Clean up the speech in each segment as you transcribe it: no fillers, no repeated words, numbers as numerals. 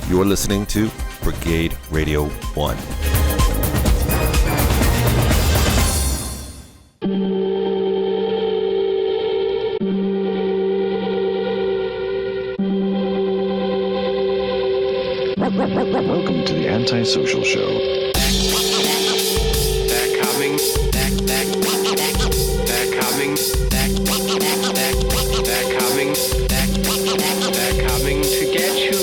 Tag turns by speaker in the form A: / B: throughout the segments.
A: You're listening to Brigade Radio 1.
B: Welcome to the Antisocial Show.
C: They're coming. They're coming. They're coming. They're coming to get you.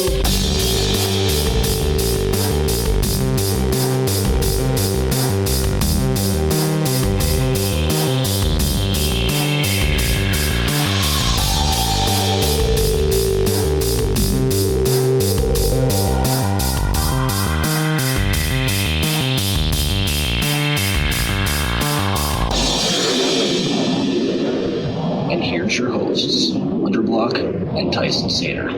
B: Here's your hosts, Underblock and Tyson Sater.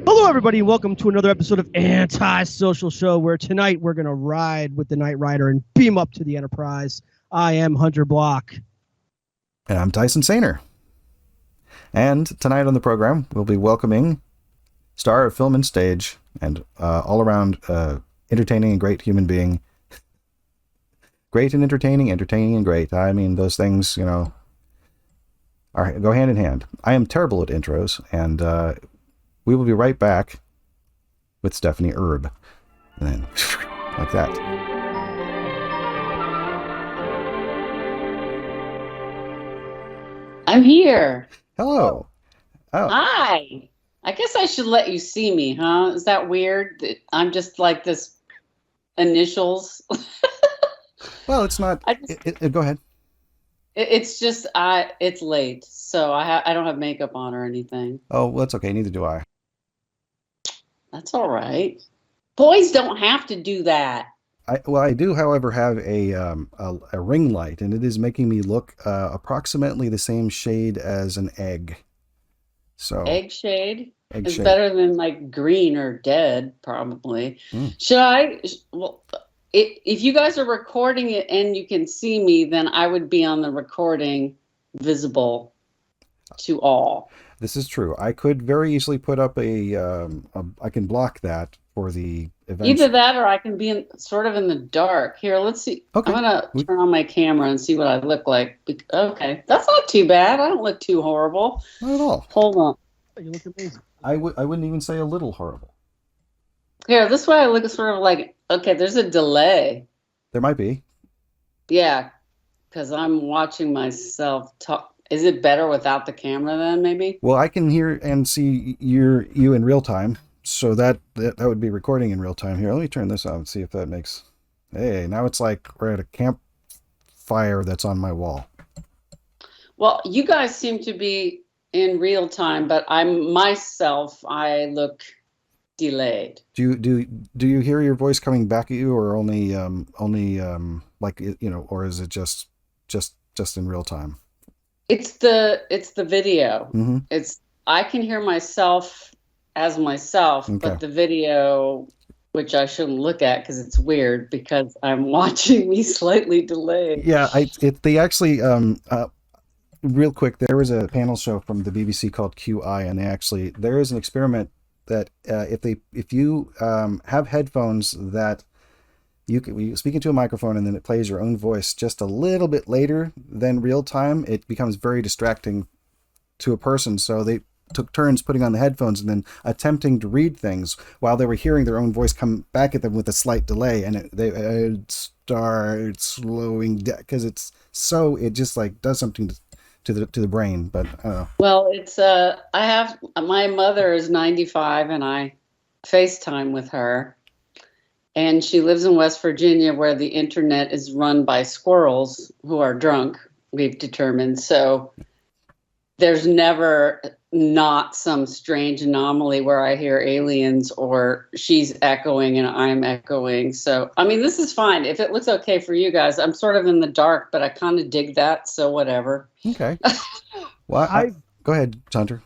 D: Hello, everybody, and welcome to another episode of Antisocial Show, where tonight we're going to ride with the Knight Rider and beam up to the Enterprise. I am Hunter Block.
E: And I'm Tyson Sater. And tonight on the program, we'll be welcoming star of film and stage and all-around entertaining and great human being. Great and entertaining and great. I mean, those things, you know, go hand in hand. I am terrible at intros, and we will be right back with Stephanie Erb. And then, like that.
F: I'm here.
E: Hello. Oh.
F: Hi. I guess I should let you see me, huh? Is that weird? That I'm just like this initials.
E: Well, it's not. Go ahead.
F: It's just it's late, so I don't have makeup on or anything.
E: Oh, well, that's okay. Neither do I.
F: That's all right. Boys don't have to do that.
E: I do, however, have a ring light, and it is making me look approximately the same shade as an egg. So
F: egg shade is
E: shade.
F: Better than like green or dead, probably. Should I? Well. If you guys are recording it and you can see me, then I would be on the recording visible to all.
E: This is true. I could very easily put up I can block that for the event.
F: Either that or I can be sort of in the dark. Here, let's see. Okay. I'm going to turn on my camera and see what I look like. Okay. That's not too bad. I don't look too horrible.
E: Not at all.
F: Hold on.
D: You look amazing.
E: I wouldn't even say a little horrible.
F: Here, this way I look sort of like, okay, there's a delay.
E: There might be.
F: Yeah, because I'm watching myself talk. Is it better without the camera then, maybe?
E: Well, I can hear and see you in real time, so that would be recording in real time. Here, let me turn this on and see if that makes... Hey, now it's like we're at a campfire that's on my wall.
F: Well, you guys seem to be in real time, but I look... delayed.
E: Do you hear your voice coming back at you, or only like, you know, or is it just in real time?
F: It's the video.
E: Mm-hmm.
F: I can hear myself as myself,
E: okay.
F: But the video, which I shouldn't look at because it's weird because I'm watching me slightly delayed.
E: Yeah, they actually real quick, there was a panel show from the BBC called QI, and there is an experiment that if you have headphones that you speak into a microphone and then it plays your own voice just a little bit later than real time, it becomes very distracting to a person. So they took turns putting on the headphones and then attempting to read things while they were hearing their own voice come back at them with a slight delay, and it starts slowing down because it just like does something to the brain. But
F: well, it's my mother is 95 and I FaceTime with her, and she lives in West Virginia where the internet is run by squirrels who are drunk, we've determined. So there's never not some strange anomaly where I hear aliens or she's echoing and I'm echoing. So, I mean, this is fine. If it looks okay for you guys, I'm sort of in the dark, but I kind of dig that. So whatever.
E: Okay. Well, go ahead, Hunter.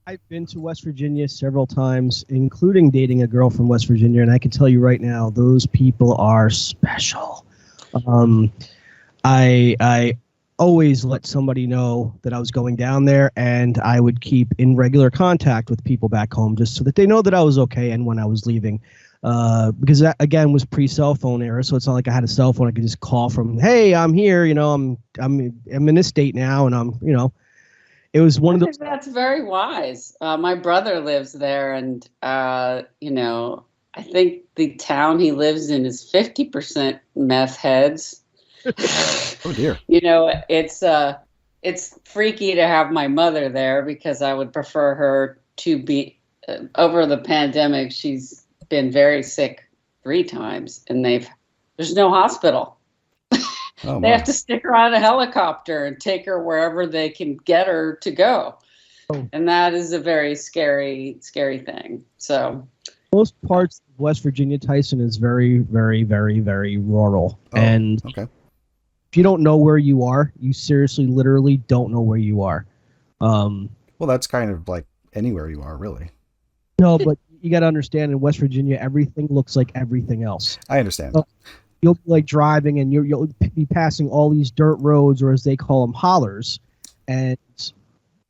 D: I've been to West Virginia several times, including dating a girl from West Virginia. And I can tell you right now, those people are special. I always let somebody know that I was going down there, and I would keep in regular contact with people back home just so that they know that I was okay and when I was leaving. Because that again was pre-cell phone era, so it's not like I had a cell phone I could just call from. Hey, I'm here. I'm in this state now, and it was one of those.
F: That's very wise. My brother lives there, and I think the town he lives in is 50% meth heads.
E: Oh dear.
F: It's freaky to have my mother there because I would prefer her to be over the pandemic. She's been very sick 3 times, and there's no hospital.
E: Oh,
F: They have to stick her on a helicopter and take her wherever they can get her to go.
D: Oh.
F: And that is a very scary, scary thing. So
D: Most parts of West Virginia, Tyson, is very, very, very, very rural.
E: Oh,
D: and
E: okay.
D: if you don't know where you are, you seriously, literally don't know where you are.
E: Well, that's kind of like anywhere you are, really.
D: No, but you got to understand, in West Virginia, everything looks like everything else.
E: I understand.
D: So you'll be like driving, and you'll be passing all these dirt roads, or as they call them, hollers, and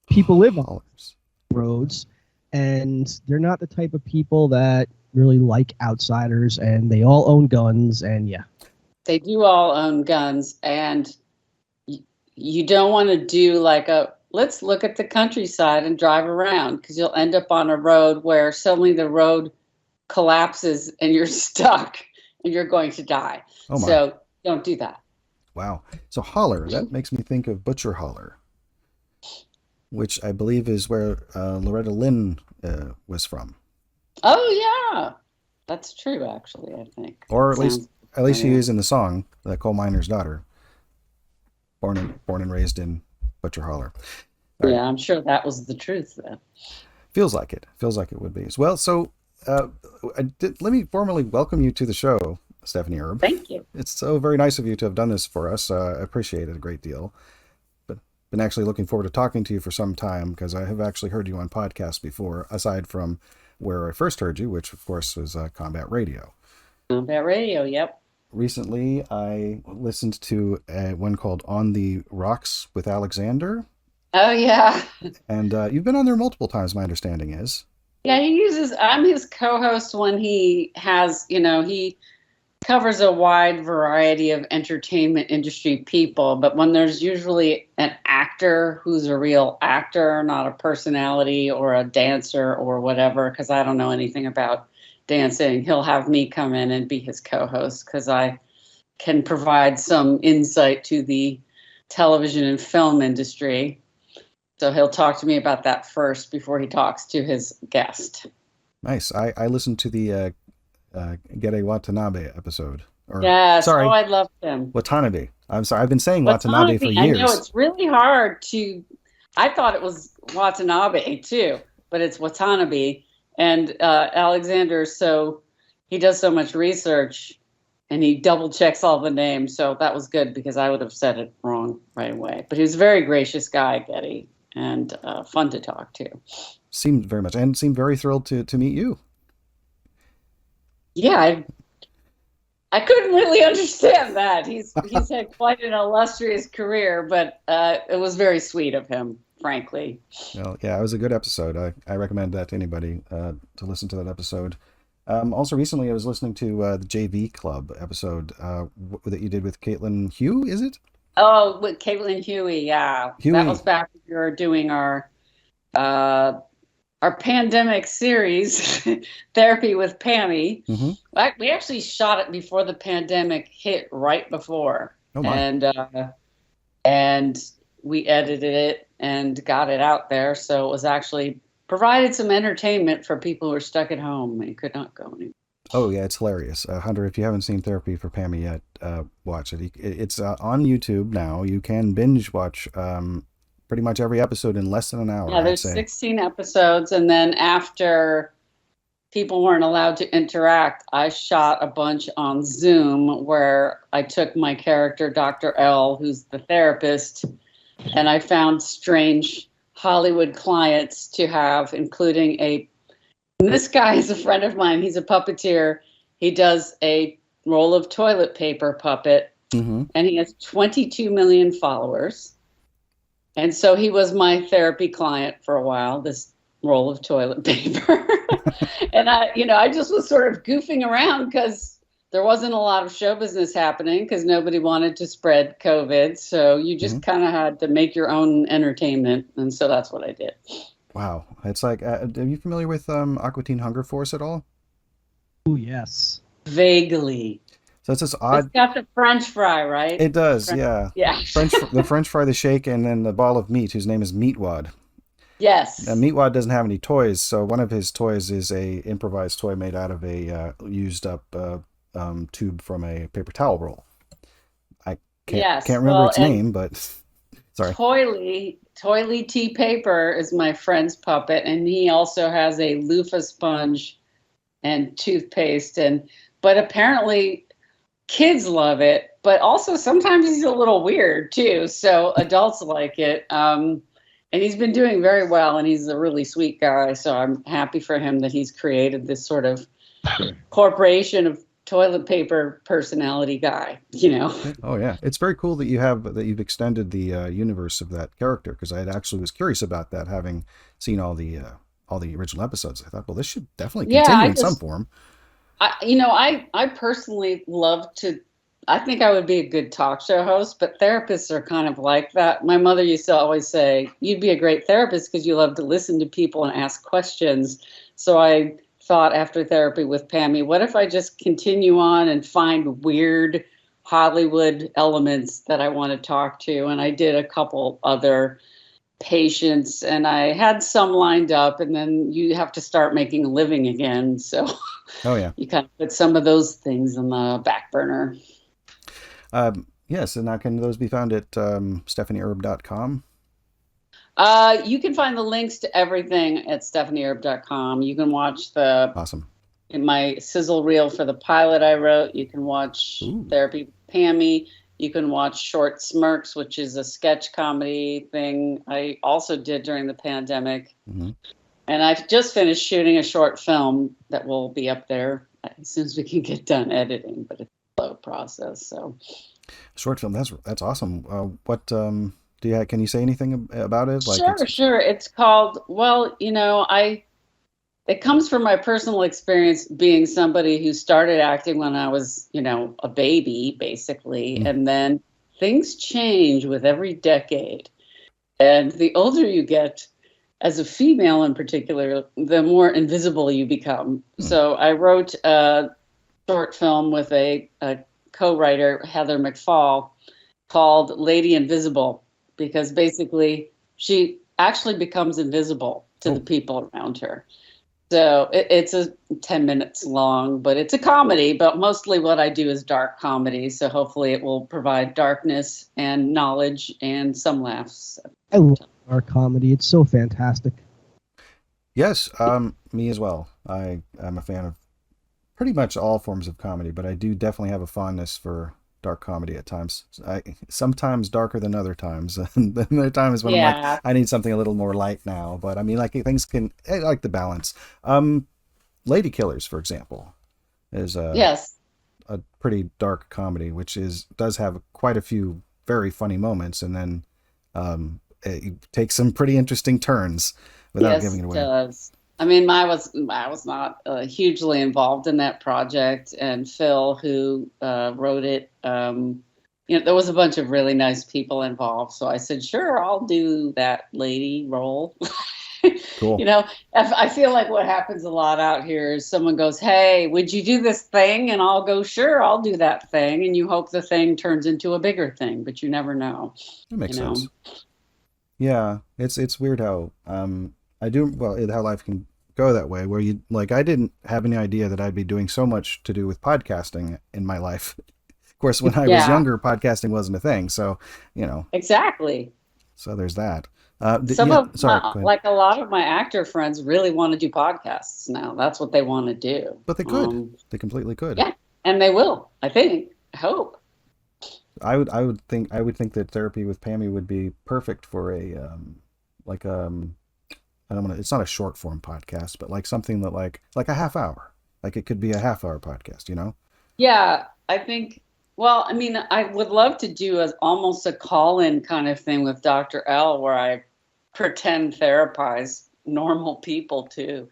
D: people live on
E: Hollers.
D: roads, and they're not the type of people that really like outsiders, and they all own guns, and yeah.
F: they do all own guns, and you don't want to do like let's look at the countryside and drive around, because you'll end up on a road where suddenly the road collapses and you're stuck and you're going to die.
E: Oh my.
F: So don't do that.
E: Wow. So holler, that makes me think of Butcher Holler, which I believe is where Loretta Lynn was from.
F: Oh yeah, that's true. Actually, I think.
E: Or at least she
F: familiar.
E: is in the song, the coal miner's daughter. Born and raised in Butcher Holler. All
F: Yeah,
E: right.
F: I'm sure that was the truth then.
E: Feels like it. Feels like it would be as well. So let me formally welcome you to the show, Stephanie Erb.
F: Thank you.
E: It's so very nice of you to have done this for us. I appreciate it a great deal. But been actually looking forward to talking to you for some time, because I have actually heard you on podcasts before, aside from where I first heard you, which of course was Combat Radio.
F: Combat Radio, yep.
E: Recently, I listened to one called On the Rocks with Alexander.
F: Oh yeah.
E: And you've been on there multiple times, my understanding is.
F: Yeah, I'm his co-host when he has, he covers a wide variety of entertainment industry people, but when there's usually an actor who's a real actor, not a personality or a dancer or whatever, because I don't know anything about dancing, he'll have me come in and be his co-host, because I can provide some insight to the television and film industry. So he'll talk to me about that first before he talks to his guest.
E: Nice. I listened to the Gere Watanabe episode.
F: Yes.
E: Sorry.
F: Oh, I loved him.
E: Watanabe. I'm sorry. I've been saying Watanabe for years.
F: I know it's really hard to. I thought it was Watanabe too, but it's Watanabe. And Alexander, so he does so much research, and he double checks all the names. So that was good, because I would have said it wrong right away. But he was a very gracious guy, Getty, and fun to talk to.
E: Seemed very much, and seemed very thrilled to meet you.
F: Yeah, I couldn't really understand that. He's had quite an illustrious career, but it was very sweet of him, frankly.
E: Well, yeah, it was a good episode. I recommend that to anybody to listen to that episode. Also, recently I was listening to the JV Club episode that you did with Caitlin Hugh, is it?
F: Oh, with Caitlin Huey, yeah.
E: Huey.
F: That was back when we were doing our pandemic series, Therapy with Pami.
E: Mm-hmm.
F: We actually shot it before the pandemic hit, right before.
E: Oh my.
F: And we edited it and got it out there. So it was actually provided some entertainment for people who are stuck at home and could not go anywhere.
E: Oh yeah, it's hilarious. Hunter, if you haven't seen Therapy for Pami yet, watch it. It's on YouTube now. You can binge watch pretty much every episode in less than an hour.
F: Yeah, there's 16 episodes, and then after people weren't allowed to interact, I shot a bunch on Zoom where I took my character, Dr. L, who's the therapist, and I found strange Hollywood clients to have, including and this guy is a friend of mine. He's a puppeteer. He does a roll of toilet paper puppet,
E: Mm-hmm.
F: and he has 22 million followers. And so he was my therapy client for a while, this roll of toilet paper. And I just was sort of goofing around because there wasn't a lot of show business happening because nobody wanted to spread COVID. So you just kind of had to make your own entertainment. And so that's what I did.
E: Wow. It's like, are you familiar with Aqua Teen Hunger Force at all?
D: Oh, yes.
F: Vaguely.
E: So it's this odd.
F: It's got the French fry, right?
E: It does,
F: French,
E: yeah.
F: Yeah.
E: The French fry, the shake, and then the ball of meat, whose name is Meatwad.
F: Yes.
E: Now, Meatwad doesn't have any toys, so one of his toys is a improvised toy made out of a used up tube from a paper towel roll. I can't remember its name, but sorry.
F: Toily Tea Paper is my friend's puppet, and he also has a loofah sponge and toothpaste, but apparently kids love it, but also sometimes he's a little weird too. So adults like it. And he's been doing very well, and he's a really sweet guy. So I'm happy for him that he's created this sort of corporation of toilet paper personality guy,
E: Oh yeah. It's very cool that you've extended the universe of that character, because I actually was curious about that, having seen all the original episodes. I thought, well, this should definitely continue in some form.
F: I personally love to, I think I would be a good talk show host, but therapists are kind of like that. My mother used to always say, you'd be a great therapist because you love to listen to people and ask questions. So I thought after therapy with Pami, what if I just continue on and find weird Hollywood elements that I want to talk to? And I did a couple other patients, and I had some lined up, and then you have to start making a living again. So
E: oh yeah,
F: you kind of put some of those things on the back burner.
E: Yes, and now can those be found at stephanieerb.com?
F: You can find the links to everything at stephanieerb.com. You can watch in my sizzle reel for the pilot I wrote. You can watch Therapy with Pami. You can watch Short Smirks, which is a sketch comedy thing I also did during the pandemic. Mm-hmm. And I've just finished shooting a short film that will be up there as soon as we can get done editing, but it's a slow process. So,
E: short film, that's awesome. What can you say anything about it?
F: Sure. It's called, it comes from my personal experience being somebody who started acting when I was, a baby, basically. Mm. And then things change with every decade. And the older you get, as a female in particular, the more invisible you become. Mm. So I wrote a short film with a co-writer, Heather McFall, called Lady Invisible, because basically she actually becomes invisible to the people around her. So it's 10 minutes long, but it's a comedy, but mostly what I do is dark comedy. So hopefully it will provide darkness and knowledge and some laughs.
D: I love dark comedy. It's so fantastic.
E: Yes, me as well. I'm a fan of pretty much all forms of comedy, but I do definitely have a fondness for dark comedy at times. Sometimes darker than other times. And then there are times when I'm like, I need something a little more light now. But I mean, I like the balance. Lady Killers, for example, is a pretty dark comedy, which does have quite a few very funny moments, and then it takes some pretty interesting turns without giving it away.
F: Yes, it does. I mean, I was not hugely involved in that project, and Phil, who wrote it, there was a bunch of really nice people involved. So I said, sure, I'll do that lady role.
E: Cool.
F: I feel like what happens a lot out here is someone goes, hey, would you do this thing? And I'll go, sure, I'll do that thing. And you hope the thing turns into a bigger thing, but you never know.
E: That makes sense. Yeah, it's weird how how life can go that way, where I didn't have any idea that I'd be doing so much to do with podcasting in my life. Of course, when I was younger, podcasting wasn't a thing. So,
F: Exactly.
E: So there's that.
F: A lot of my actor friends really want to do podcasts now. That's what they want to do.
E: But they could. They completely could.
F: Yeah, and they will. I think. I hope.
E: I would think that Therapy with Pami would be perfect for it's not a short form podcast, but like something that like a half hour. Like it could be a half hour podcast,
F: Yeah, I think Well, I mean, I would love to do almost a call-in kind of thing with Dr. L where I pretend therapize normal people too,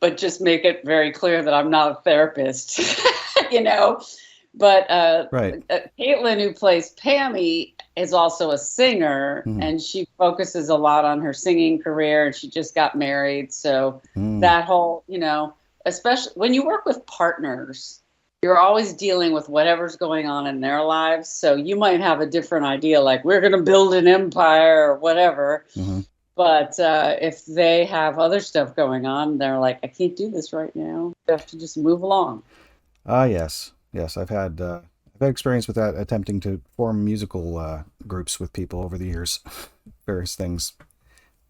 F: but just make it very clear that I'm not a therapist, you know. But
E: Right.
F: Caitlin, who plays Pami, is also a singer, and she focuses a lot on her singing career, and she just got married. So that whole, you know, especially when you work with partners, you're always dealing with whatever's going on in their lives. So you might have a different idea, like we're going to build an empire or whatever. But if they have other stuff going on, they're like, I can't do this right now. You have to just move along.
E: Yes. Yes, I've had experience with that, attempting to form musical groups with people over the years, various things.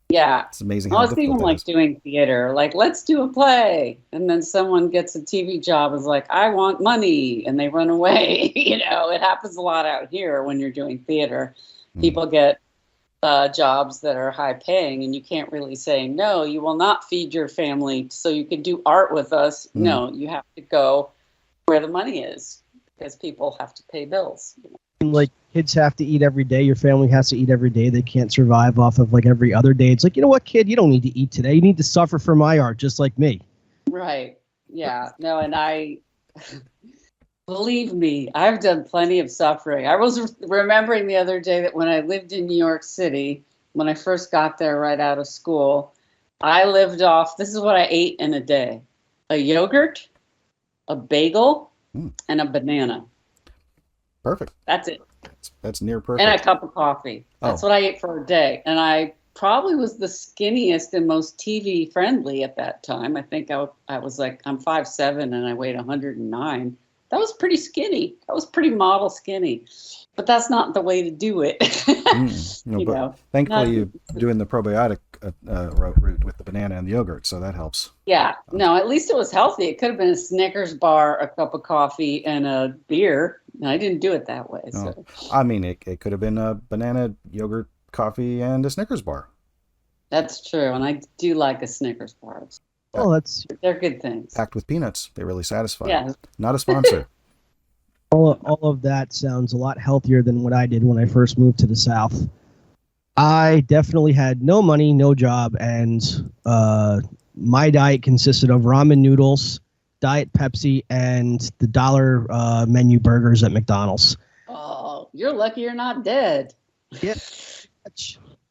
F: Yeah.
E: It's amazing
F: Well,
E: how
F: it's even
E: difficult that
F: like
E: is.
F: doing theater. Like, let's do a play. And then someone gets a TV job, is like, I want money. And they run away. You know, it happens a lot out here when you're doing theater. People get jobs that are high paying, and you can't really say, no, you will not feed your family so you can do art with us. No, you have to go where the money is, because people have to pay bills. You know?
D: Like kids have to eat every day. Your family has to eat every day. They can't survive off of like every other day. It's like, you know what, kid, you don't need to eat today. You need to suffer for my art, just like me.
F: Right. Yeah. No, and I, believe me, I've done plenty of suffering. I was remembering the other day that when I lived in New York City, when I first got there right out of school, I lived off, this is what I ate in a day: a yogurt, a bagel, and a banana.
E: Perfect.
F: That's it.
E: That's near perfect.
F: And a cup of coffee. That's what I ate for a day. And I probably was the skinniest and most TV friendly at that time. I think I was like, I'm 5'7" and I weighed 109. That was pretty skinny. That was pretty model skinny. But that's not the way to do it.
E: No, but thankfully you're doing the probiotic route with the banana and the yogurt, so that helps.
F: Yeah. No, at least it was healthy. It could have been a Snickers bar, a cup of coffee, and a beer. And I didn't do it that way. So.
E: I mean, it could have been a banana, yogurt, coffee, and a Snickers bar.
F: That's true. And I do like a Snickers bar.
D: Oh,
F: they're good things.
E: Packed with peanuts. They really satisfy.
F: Yeah.
E: Not a sponsor.
D: all of that sounds a lot healthier than what I did when I first moved to the South. I definitely had no money, no job, and my diet consisted of ramen noodles, Diet Pepsi, and the dollar menu burgers at McDonald's.
F: Oh, you're lucky you're not dead.
D: Yeah.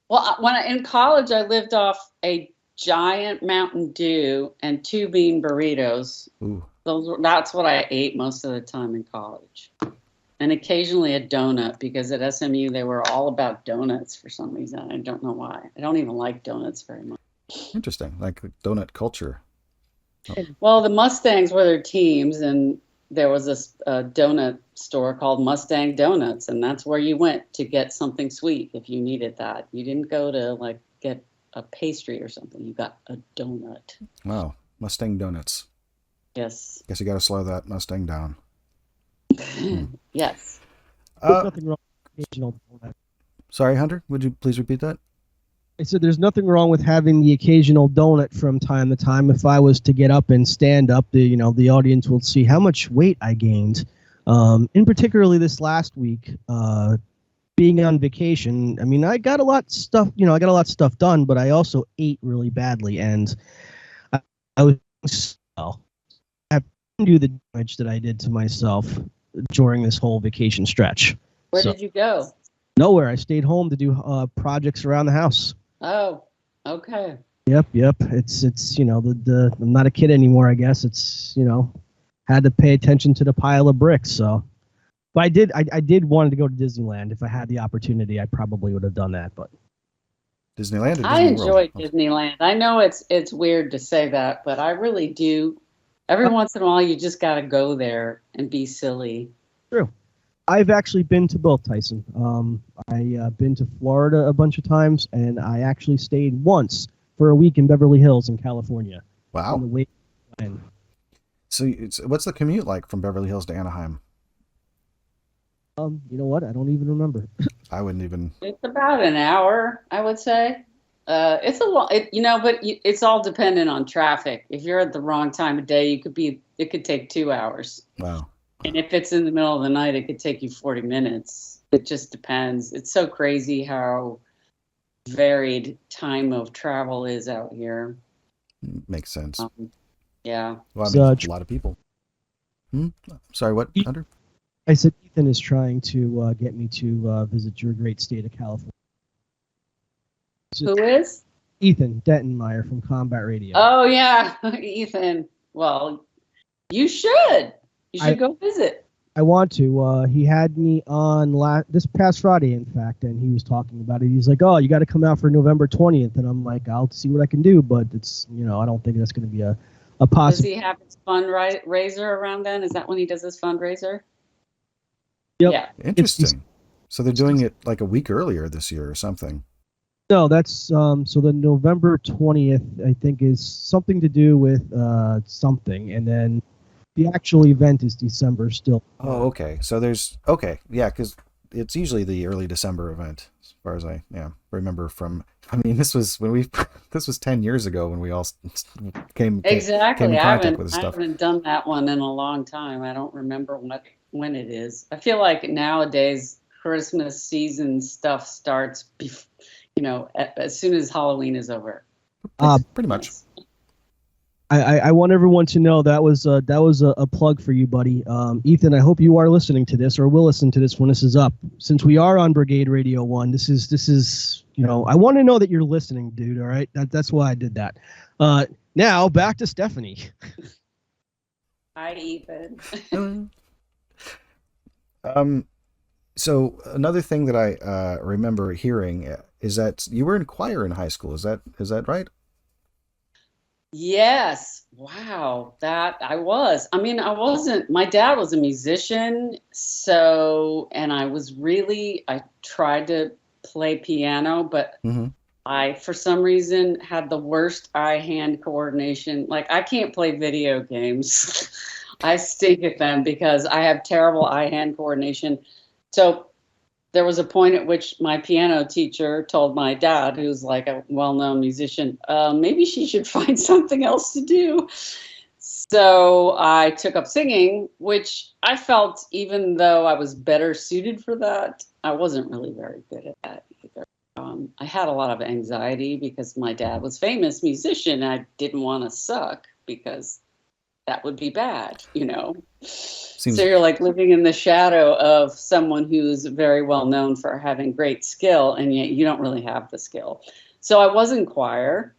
F: Well, in college, I lived off a giant Mountain Dew and 2 bean burritos.
E: Ooh.
F: That's what I ate most of the time in college. And occasionally a donut, because at SMU they were all about donuts for some reason. I don't know why. I don't even like donuts very much.
E: Interesting. Like donut culture.
F: Oh. Well, the Mustangs were their teams, and there was a donut store called Mustang Donuts, and that's where you went to get something sweet if you needed that. You didn't go to like get a pastry or something. You got a donut.
E: Wow. Mustang Donuts.
F: Yes.
E: Guess you got to slow that Mustang down.
F: Yes.
D: There's nothing wrong with occasional donut.
E: Sorry, Hunter, would you please repeat that?
D: I said there's nothing wrong with having the occasional donut from time to time. If I was to get up and stand up, the audience will see how much weight I gained. In particularly this last week, being on vacation, I mean, I got a lot of stuff done, but I also ate really badly, and I was I couldn't do the damage that I did to myself during this whole vacation stretch.
F: Where did you go?
D: Nowhere. I stayed home to do projects around the house.
F: Oh, okay.
D: Yep. It's I'm not a kid anymore, I guess. It's, had to pay attention to the pile of bricks. So, but I did want to go to Disneyland. If I had the opportunity, I probably would have done that. But
E: Disneyland or Disney
F: I enjoy
E: World?
F: Disneyland. I know it's weird to say that, but I really do. Every once in a while, you just got to go there and be silly.
D: True. I've actually been to both, Tyson. I've been to Florida a bunch of times, and I actually stayed once for a week in Beverly Hills in California.
E: Wow.
D: On the way.
E: So what's the commute like from Beverly Hills to Anaheim?
D: You know what? I don't even remember.
E: I wouldn't even.
F: It's about an hour, I would say. It's a lot, but it's all dependent on traffic. If you're at the wrong time of day, it could take 2 hours.
E: Wow.
F: And if it's in the middle of the night, it could take you 40 minutes. It just depends. It's so crazy how varied time of travel is out here.
E: Makes sense.
F: Yeah.
E: Well, I mean, a lot of people. Sorry, what, Hunter?
D: I said Ethan is trying to get me to visit your great state of California.
F: Who is?
D: Ethan Dettenmeyer from Combat Radio.
F: Oh, yeah. Ethan. Well, you should. You should go visit.
D: I want to. He had me on this past Friday, in fact, and he was talking about it. He's like, "Oh, you got to come out for November 20th," and I'm like, "I'll see what I can do," but it's, I don't think that's going to be a possible.
F: Does he have his fundraiser around then? Is that when he does his fundraiser?
D: Yep.
F: Yeah.
E: Interesting. So they're doing it like a week earlier this year or something.
D: No, that's so the November 20th, I think, is something to do with something, and then the actual event is December still.
E: Oh, okay. So yeah, because it's usually the early December event, as far as I remember from. I mean, this was 10 years ago when we all came in contact with this stuff.
F: I haven't done that one in a long time. I don't remember when it is. I feel like nowadays Christmas season stuff starts, as soon as Halloween is over.
E: Pretty much.
D: I want everyone to know that was a plug for you, buddy. Ethan, I hope you are listening to this or will listen to this when this is up. Since we are on Brigade Radio 1, this is I want to know that you're listening, dude. All right, that's why I did that. Now back to Stephanie.
F: Hi, Ethan.
E: So another thing that I remember hearing is that you were in choir in high school. Is that right?
F: Yes. Wow. That I was. I mean, I wasn't. My dad was a musician, and I tried to play piano, but I, for some reason, had the worst eye-hand coordination. Like, I can't play video games. I stink at them because I have terrible eye-hand coordination. So there was a point at which my piano teacher told my dad, who's like a well-known musician, maybe she should find something else to do. So I took up singing, which I felt, even though I was better suited for that, I wasn't really very good at that either. I had a lot of anxiety because my dad was a famous musician. I didn't want to suck because that would be bad, So you're like living in the shadow of someone who's very well known for having great skill, and yet you don't really have the skill. So I was in choir,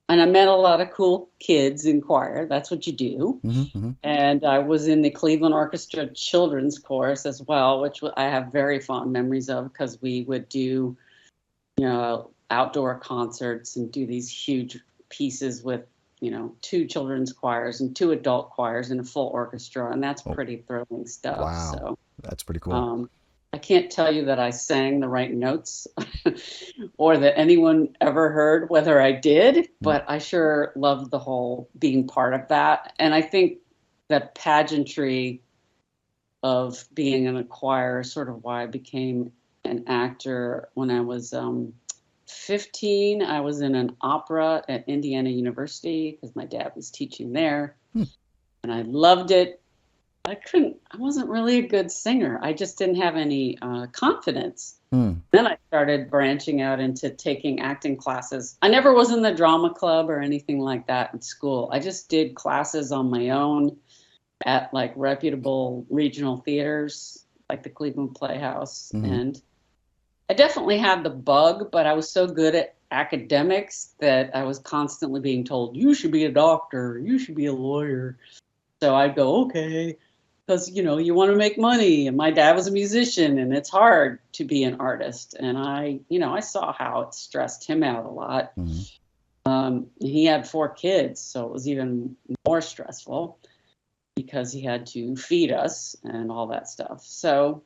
F: and I met a lot of cool kids in choir. That's what you do. And I was in the Cleveland Orchestra Children's Chorus as well, which I have very fond memories of because we would do, outdoor concerts and do these huge pieces with 2 children's choirs and 2 adult choirs and a full orchestra, and that's pretty thrilling stuff.
E: Wow,
F: so
E: that's pretty cool.
F: I can't tell you that I sang the right notes or that anyone ever heard whether I did, but I sure loved the whole being part of that. And I think that pageantry of being in a choir is sort of why I became an actor. When I was 15, I was in an opera at Indiana University because my dad was teaching there, and I loved it. I wasn't really a good singer. I just didn't have any confidence. Then I started branching out into taking acting classes. I never was in the drama club or anything like that in school. I just did classes on my own at like reputable regional theaters like the Cleveland Playhouse. And I definitely had the bug, but I was so good at academics that I was constantly being told, you should be a doctor, you should be a lawyer. So I'd go, okay, because, you want to make money. And my dad was a musician, and it's hard to be an artist. And I saw how it stressed him out a lot. He had 4 kids, so it was even more stressful because he had to feed us and all that stuff. So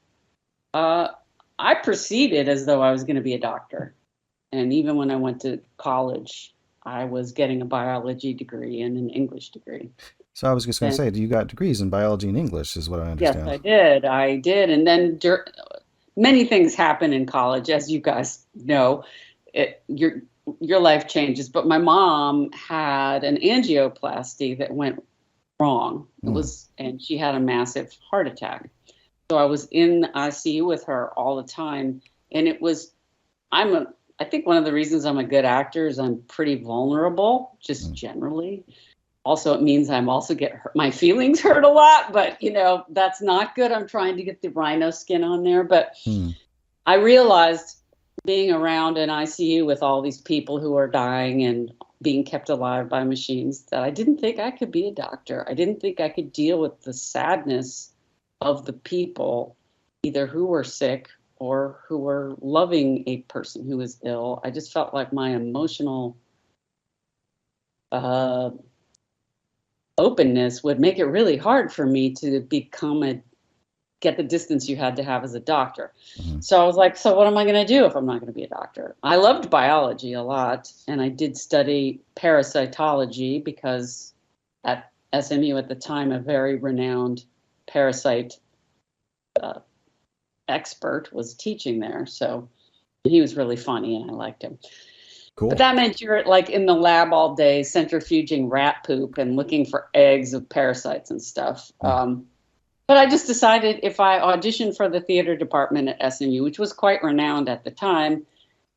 F: I proceeded as though I was going to be a doctor. And even when I went to college, I was getting a biology degree and an English degree.
E: So I was just going to say, you got degrees in biology and English is what I understand.
F: Yes, I did. And then many things happen in college, as you guys know. Your life changes. But my mom had an angioplasty that went wrong. It was, and she had a massive heart attack. So I was in the ICU with her all the time. And it was, I think one of the reasons I'm a good actor is I'm pretty vulnerable, just generally. Also, it means I'm also get hurt, my feelings hurt a lot, but that's not good. I'm trying to get the rhino skin on there. But I realized being around an ICU with all these people who are dying and being kept alive by machines that I didn't think I could be a doctor. I didn't think I could deal with the sadness of the people, either who were sick or who were loving a person who was ill. I just felt like my emotional openness would make it really hard for me to get the distance you had to have as a doctor. So I was like, so what am I going to do if I'm not going to be a doctor? I loved biology a lot, and I did study parasitology because at SMU at the time, a very renowned parasite expert was teaching there. So he was really funny, and I liked him.
E: Cool.
F: But that meant you're like in the lab all day, centrifuging rat poop and looking for eggs of parasites and stuff. But I just decided if I auditioned for the theater department at SMU, which was quite renowned at the time,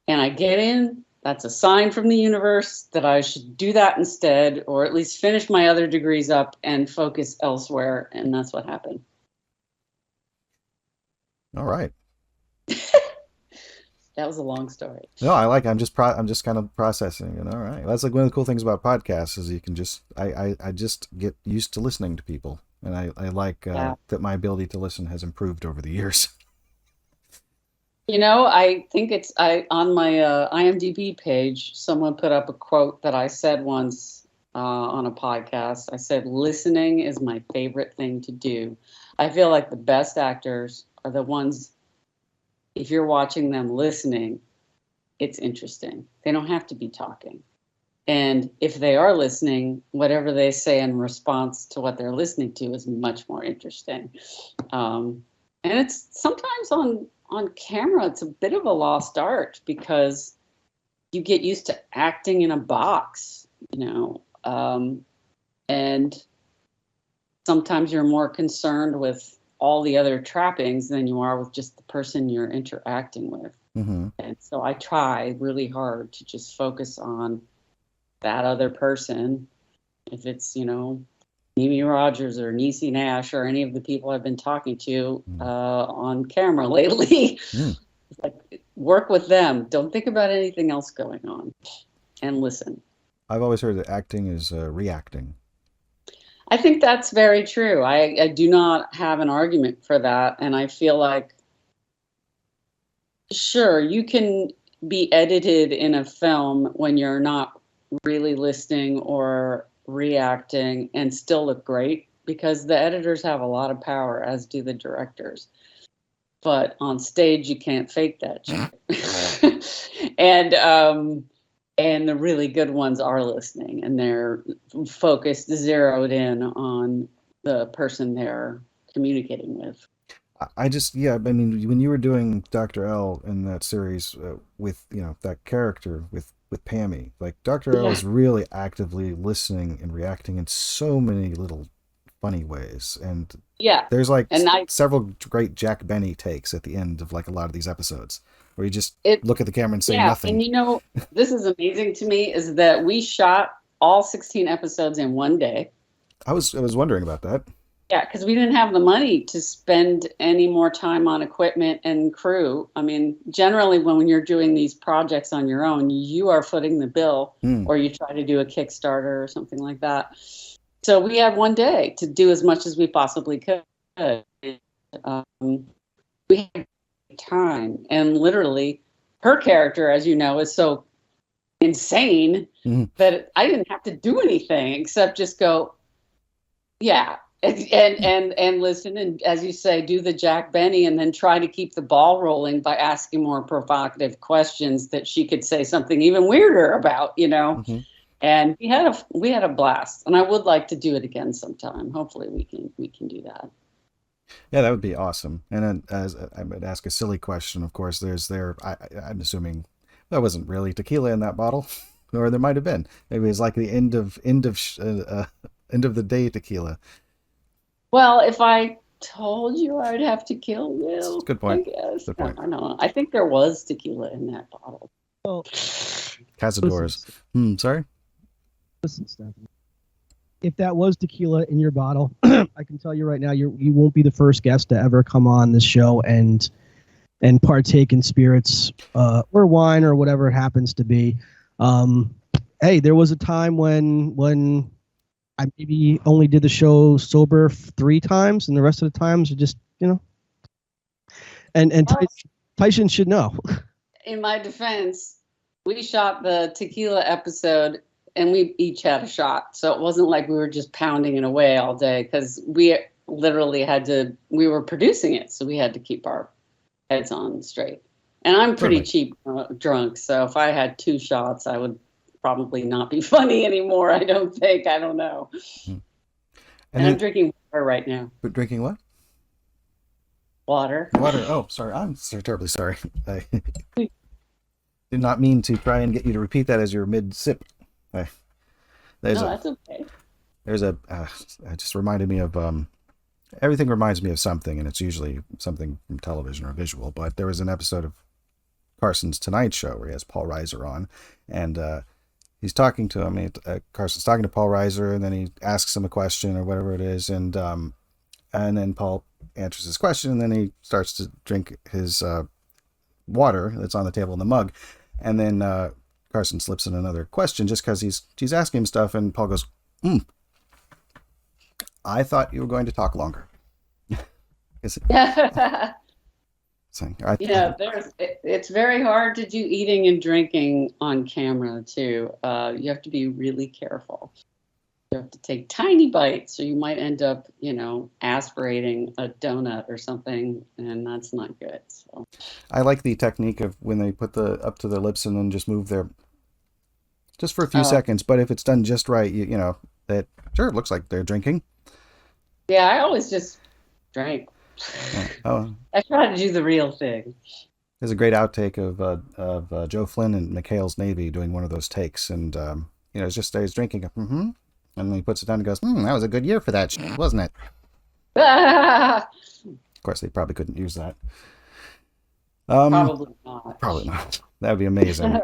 F: and I get in, that's a sign from the universe that I should do that instead, or at least finish my other degrees up and focus elsewhere. And that's what happened.
E: All right.
F: That was a long story.
E: No, I'm just kind of processing it. All right. That's like one of the cool things about podcasts is you can just, I just get used to listening to people. And I like that my ability to listen has improved over the years.
F: I think on my IMDb page, someone put up a quote that I said once on a podcast. I said, listening is my favorite thing to do. I feel like the best actors are the ones, if you're watching them listening, it's interesting. They don't have to be talking. And if they are listening, whatever they say in response to what they're listening to is much more interesting. And it's sometimes on camera, it's a bit of a lost art because you get used to acting in a box, and sometimes you're more concerned with all the other trappings than you are with just the person you're interacting with. And so I try really hard to just focus on that other person. If it's, Mimi Rogers or Niecy Nash or any of the people I've been talking to on camera lately, like, work with them. Don't think about anything else going on and listen.
E: I've always heard that acting is reacting.
F: I think that's very true. I do not have an argument for that. And I feel like, sure, you can be edited in a film when you're not really listening or reacting and still look great because the editors have a lot of power, as do the directors. But on stage, you can't fake that shit. And the really good ones are listening and they're focused, zeroed in on the person they're communicating with.
E: When you were doing Dr. L in that series with, that character with Pami, like Dr. L is really actively listening and reacting in so many little funny ways. And there's several great Jack Benny takes at the end of like a lot of these episodes where you just look at the camera and say nothing.
F: And this is amazing to me is that we shot all 16 episodes in one day.
E: I was wondering about that.
F: Yeah, because we didn't have the money to spend any more time on equipment and crew. I mean, generally when you're doing these projects on your own, you are footing the bill or you try to do a Kickstarter or something like that. So we had one day to do as much as we possibly could. We had time. And literally, her character, as you know, is so insane that I didn't have to do anything except just go, and listen, and as you say, do the Jack Benny and then try to keep the ball rolling by asking more provocative questions that she could say something even weirder about, And we had a blast, and I would like to do it again sometime. Hopefully we can do that.
E: Yeah, that would be awesome. And then as I would ask a silly question, of course, I'm assuming there wasn't really tequila in that bottle, or there might have been. Maybe it's like the end of End of the day tequila.
F: Well, if I told you, I'd have to kill you.
E: Good point.
F: I guess.
E: Good point.
F: I don't know. I think there was tequila in that bottle.
D: Well,
E: Cazadores. Sorry?
D: listen, Stephanie. If that was tequila in your bottle, I can tell you right now, you won't be the first guest to ever come on this show and partake in spirits or wine or whatever it happens to be. Hey, there was a time when I maybe only did the show sober 3 times, and the rest of the times are just, and Tyson should know.
F: In my defense, we shot the tequila episode and we each had a shot. So it wasn't like we were just pounding it away all day, because we literally we were producing it. So we had to keep our heads on straight. And I'm pretty cheap drunk. So if I had 2 shots, I would probably not be funny anymore. I don't think. I don't know. And I'm drinking water right now.
E: But drinking what?
F: Water.
E: Water. Oh, sorry. I'm so terribly sorry. I did not mean to try and get you to repeat that as your mid-sip.
F: That's okay.
E: There's it just reminded me of, everything reminds me of something, and it's usually something from television or visual, but there was an episode of Carson's Tonight Show where he has Paul Reiser on, and he's talking to him. Carson's talking to Paul Reiser, and then he asks him a question or whatever it is, and then Paul answers his question, and then he starts to drink his water that's on the table in the mug, and then Carson slips in another question just because he's asking him stuff, and Paul goes, I thought you were going to talk longer. It's very hard to do eating and drinking on camera too. You have to be really careful. You have to take tiny bites, or you might end up, aspirating a donut or something, and that's not good. So I like the technique of when they put up to their lips and then just move just for a few seconds. But if it's done just right, that sure looks like they're drinking.
F: Yeah, I always just drank.
E: Oh.
F: I try to do the real thing.
E: There's a great outtake of Joe Flynn and McHale's Navy doing one of those takes, and it's just he's drinking, and then he puts it down and goes, that was a good year for that shit, wasn't it? Of course, they probably couldn't use that.
F: Probably not.
E: Probably not. That would be amazing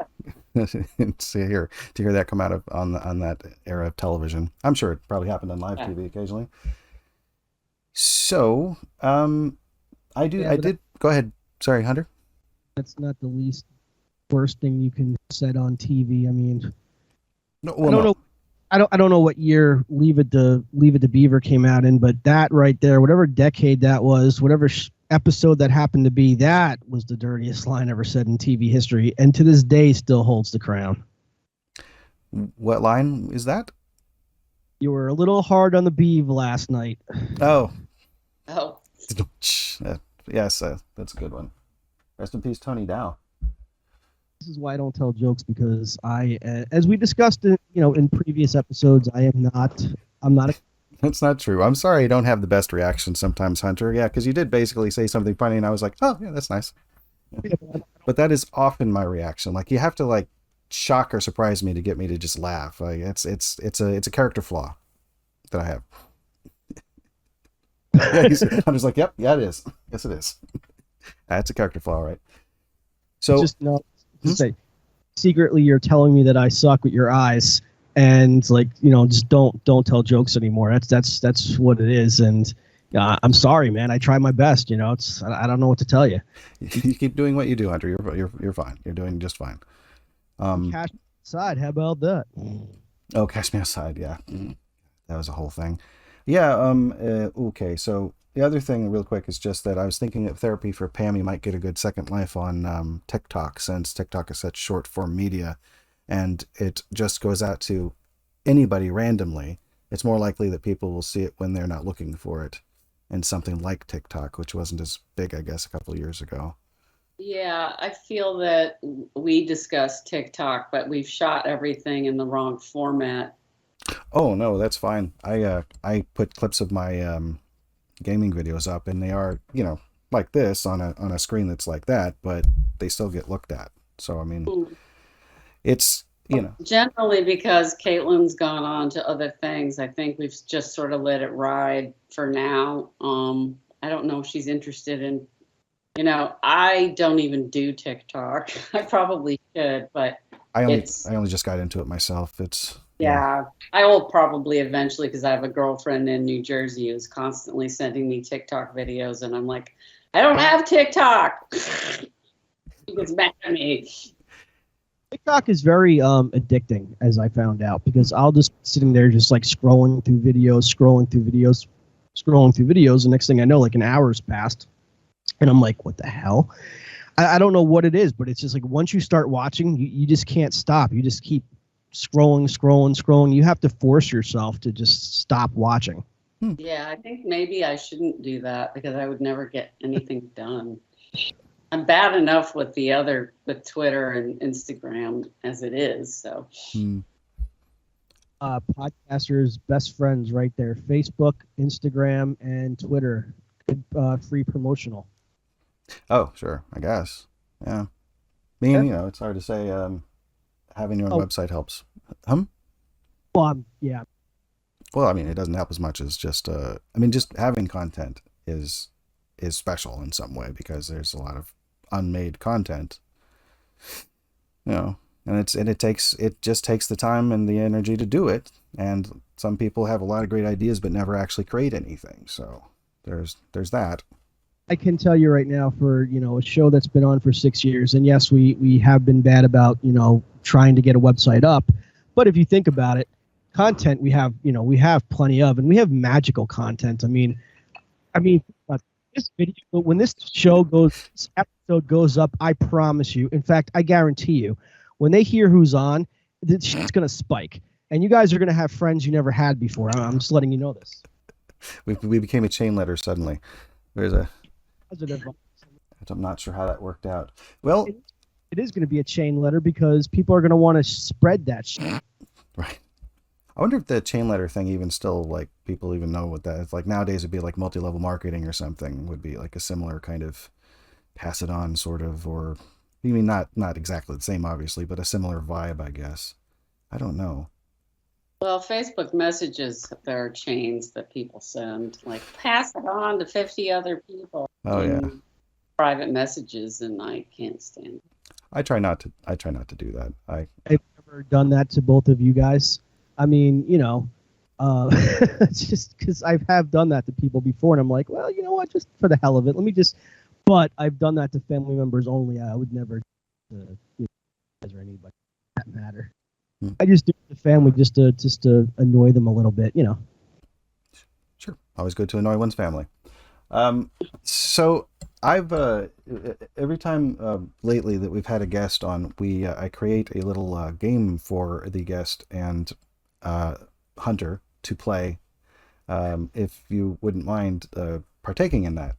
E: to hear that come out of on that era of television. I'm sure it probably happened on live TV occasionally. So, I did. Go ahead. Sorry, Hunter.
D: That's not the least worst thing you can set on TV. I mean, I don't know what year Leave It to Beaver came out in, but that right there, whatever decade that was, whatever episode that happened to be, that was the dirtiest line ever said in TV history, and to this day still holds the crown.
E: What line is that?
D: You were a little hard on the beeve last night.
E: Oh.
D: Yes,
E: that's a good one. Rest in peace, Tony Dow.
D: This is why I don't tell jokes, because I, as we discussed in previous episodes, I'm not a...
E: That's not true. I'm sorry you don't have the best reaction sometimes, Hunter. Yeah, because you did basically say something funny, and I was like, oh, yeah, that's nice. But that is often my reaction. Like, you have to, shock or surprise me to get me to just laugh. It's a character flaw that I have. Yeah, Hunter's like, yep, yeah, it is. Yes, it is. That's a character flaw, right? So
D: just say, secretly you're telling me that I suck with your eyes, and just don't tell jokes anymore. That's what it is. And I'm sorry, man. I try my best. I don't know what to tell you.
E: You keep doing what you do, Hunter. You're fine. You're doing just fine.
D: Cash me aside. How about that?
E: Oh, cash me aside. Yeah, that was a whole thing. Yeah. Okay. So the other thing, real quick, is just that I was thinking that therapy for Pami might get a good second life on TikTok, since TikTok is such short form media, and it just goes out to anybody randomly. It's more likely that people will see it when they're not looking for it, and something like TikTok, which wasn't as big, I guess, a couple of years ago.
F: Yeah, I feel that we discussed TikTok, but we've shot everything in the wrong format.
E: Oh no, that's fine. I put clips of my gaming videos up, and they are like this on a screen that's like that, but they still get looked at. So I mean, it's you know.
F: Generally, because Caitlin's gone on to other things, I think we've just sort of let it ride for now. I don't know if she's interested in, I don't even do TikTok. I probably should, but
E: I only just got into it myself. It's
F: yeah, I will probably eventually, because I have a girlfriend in New Jersey who's constantly sending me TikTok videos, and I'm like, I don't have TikTok. She gets mad at me.
D: TikTok is very addicting, as I found out, because I'll just be sitting there just like scrolling through videos. The next thing I know, like an hour's passed, and I'm like, what the hell? I don't know what it is, but it's just like once you start watching, you just can't stop. You just keep scrolling. You have to force yourself to just stop watching.
F: Yeah, I think maybe I shouldn't do that because I would never get anything done. I'm bad enough with Twitter and Instagram as it is. So,
D: podcasters' best friends right there: Facebook, Instagram, and Twitter. Good, free promotional.
E: Oh, sure, I guess. Yeah. I mean, it's hard to say. Having your own website helps.
D: Well, yeah.
E: Well, I mean, it doesn't help as much as just. Just having content is special in some way because there's a lot of unmade content. And it just takes the time and the energy to do it. And some people have a lot of great ideas but never actually create anything. So there's that.
D: I can tell you right now for, a show that's been on for 6 years, and yes, we have been bad about, trying to get a website up. But if you think about it, content we have plenty of, and we have magical content. I mean, this video, when this episode goes up, I promise you, in fact, I guarantee you, when they hear who's on, it's going to spike. And you guys are going to have friends you never had before. I'm just letting you know this.
E: We became a chain letter suddenly. There's a...
D: Positive.
E: I'm not sure how that worked out. Well,
D: it is going to be a chain letter because people are going to want to spread that shit.
E: Right. I wonder if the chain letter thing even still, like, people even know what that is. Like, nowadays it'd be like multi-level marketing or something would be like a similar kind of pass it on sort of, or I mean, not exactly the same, obviously, but a similar vibe, I guess. I don't know.
F: Well, Facebook messages, there are chains that people send, like pass it on to 50 other people.
E: Oh, yeah.
F: Private messages, and I can't stand it.
E: I try not to do that. I've
D: never done that to both of you guys. I mean, it's just because I have done that to people before, and I'm like, well, you know what, just for the hell of it, but I've done that to family members only. I would never to or anybody for that matter. I just do it to family just to annoy them a little bit,
E: Sure. Always good to annoy one's family. So I've every time lately that we've had a guest on, I create a little game for the guest and Hunter to play. If you wouldn't mind partaking in that.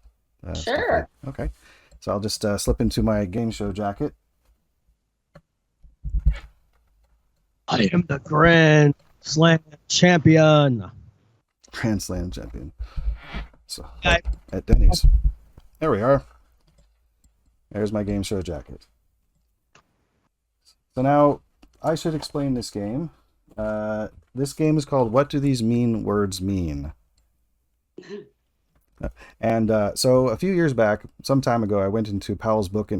F: Sure.
E: Okay. So I'll just slip into my game show jacket.
D: I am the Grand Slam champion.
E: Grand Slam champion. So at Denny's. There we are. There's my game show jacket. So now I should explain this game. This game is called What Do These Mean Words Mean? And so a few years back, some time ago, I went into Powell's Books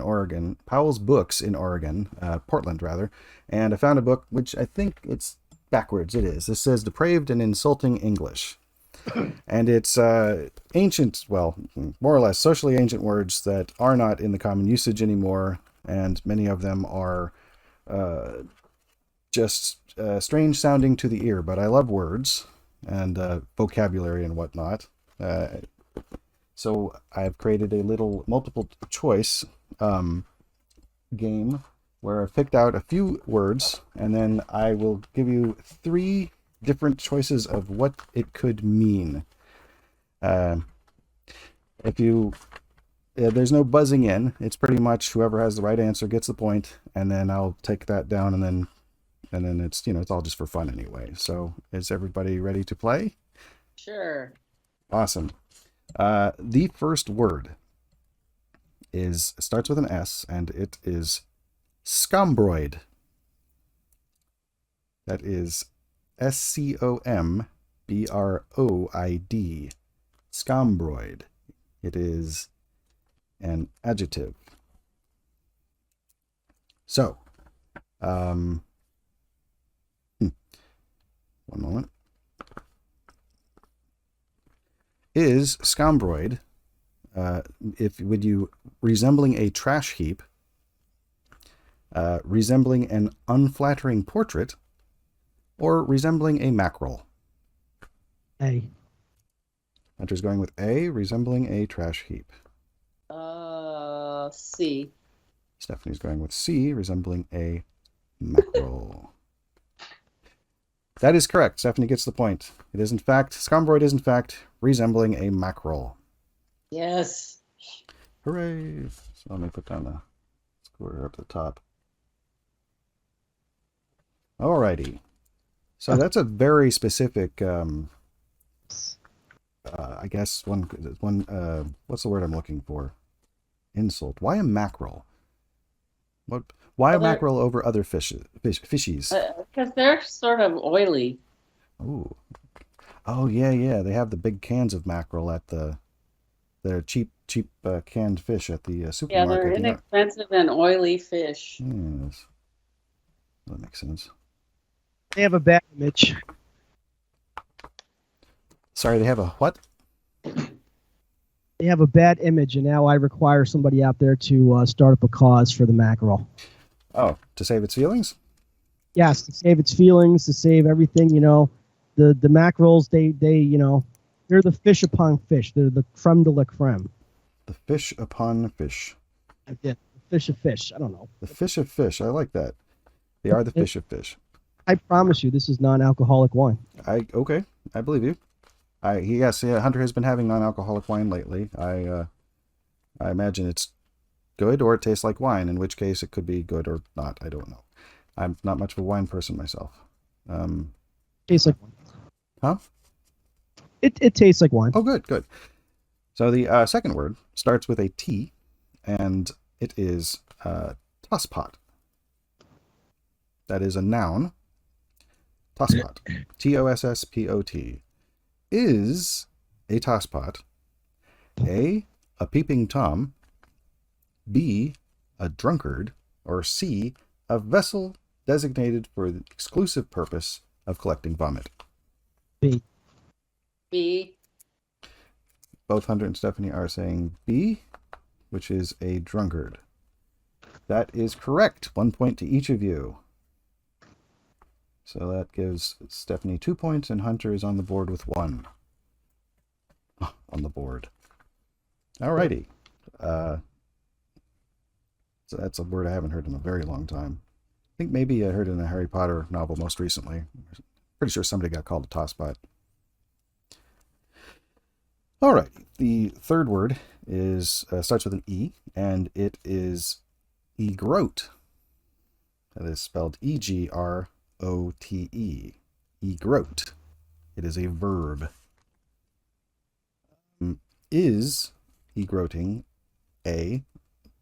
E: in Oregon, Portland rather, and I found a book which I think it's backwards. It is. This says Depraved and Insulting English. And it's ancient, well, more or less socially ancient words that are not in the common usage anymore, and many of them are just strange sounding to the ear, but I love words and vocabulary and whatnot. So I've created a little multiple choice game where I've picked out a few words, and then I will give you 3 different choices of what it could mean. There's no buzzing in. It's pretty much whoever has the right answer gets the point, and then I'll take that down, and then it's it's all just for fun anyway. So is everybody ready to play?
F: Sure.
E: Awesome. The first word starts with an S, and it is scombroid. That is Scombroid. Scombroid. It is an adjective. So, one moment. Is scombroid, would you resembling a trash heap, resembling an unflattering portrait, or resembling a mackerel?
D: A.
E: Hunter's going with A, resembling a trash heap.
F: C.
E: Stephanie's going with C, resembling a mackerel. That is correct. Stephanie gets the point. It is in fact, scombroid is in fact resembling a mackerel.
F: Yes.
E: Hooray! So let me put down the score up at the top. Alrighty. So that's a very specific, I guess one, what's the word I'm looking for? Insult. Why a mackerel? Why a mackerel over other fishies?
F: Because they're sort of oily.
E: Ooh. Oh yeah. They have the big cans of mackerel at they're cheap canned fish at the supermarket.
F: Yeah, they're inexpensive and oily fish.
E: Yes. That makes sense.
D: They have a bad image.
E: Sorry, they have a what?
D: They have a bad image, and now I require somebody out there to start up a cause for the mackerel.
E: Oh, to save its feelings?
D: Yes, to save its feelings, to save everything. The mackerels, they're the fish upon fish. They're the creme de la creme.
E: The fish upon fish.
D: Yeah, fish of fish. I don't know.
E: The fish of fish. I like that. They are the fish of fish.
D: I promise you, this is non-alcoholic wine.
E: Okay, I believe you. Hunter has been having non-alcoholic wine lately. I imagine it's good or it tastes like wine, in which case it could be good or not. I don't know. I'm not much of a wine person myself.
D: Tastes like wine.
E: Huh?
D: It tastes like wine.
E: Oh, good. So the second word starts with a T, and it is tosspot. That is a noun. Tosspot. Tosspot. Is a tosspot A, a peeping Tom, B, a drunkard, or C, a vessel designated for the exclusive purpose of collecting vomit?
D: B.
E: Both Hunter and Stephanie are saying B, which is a drunkard. That is correct. 1 point to each of you. So that gives Stephanie 2 points, and Hunter is on the board with 1. On the board. Alrighty. So that's a word I haven't heard in a very long time. I think maybe I heard it in a Harry Potter novel most recently. Pretty sure somebody got called a tosspot. Alright. The third word starts with an E, and it is egrote. That is spelled E-G-R-O-T-E. Egrote. It is a verb. Is egroting A,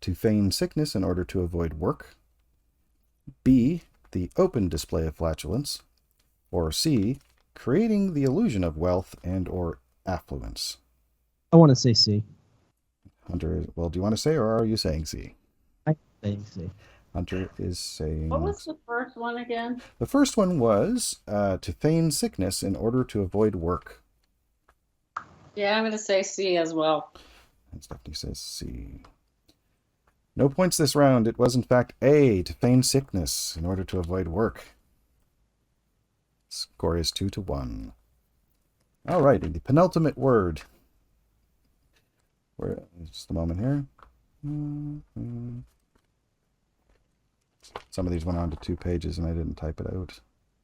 E: to feign sickness in order to avoid work, B, the open display of flatulence, or C, creating the illusion of wealth and or affluence?
D: I want to say C.
E: Hunter, well, do you want to say, or are you saying C?
D: I'm saying C.
E: Hunter is saying...
F: What was the first one again?
E: The first one was to feign sickness in order to avoid work.
F: Yeah, I'm going to say C as well.
E: And Stephanie says C. No points this round. It was in fact A, to feign sickness in order to avoid work. Score is 2-1. All right, the penultimate word. Just a moment here. Some of these went on to 2 pages and I didn't type it out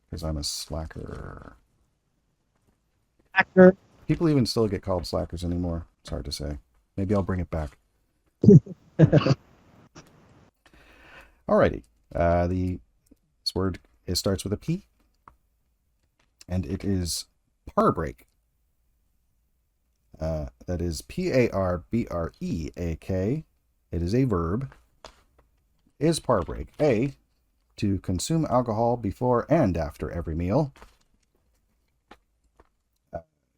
E: because I'm a slacker.
D: Slacker.
E: People even still get called slackers anymore. It's hard to say. Maybe I'll bring it back. Alrighty. This word starts with a P, and it is parbreak. That is P-A-R-B-R-E-A-K. It is a verb. Is parbreak A, to consume alcohol before and after every meal.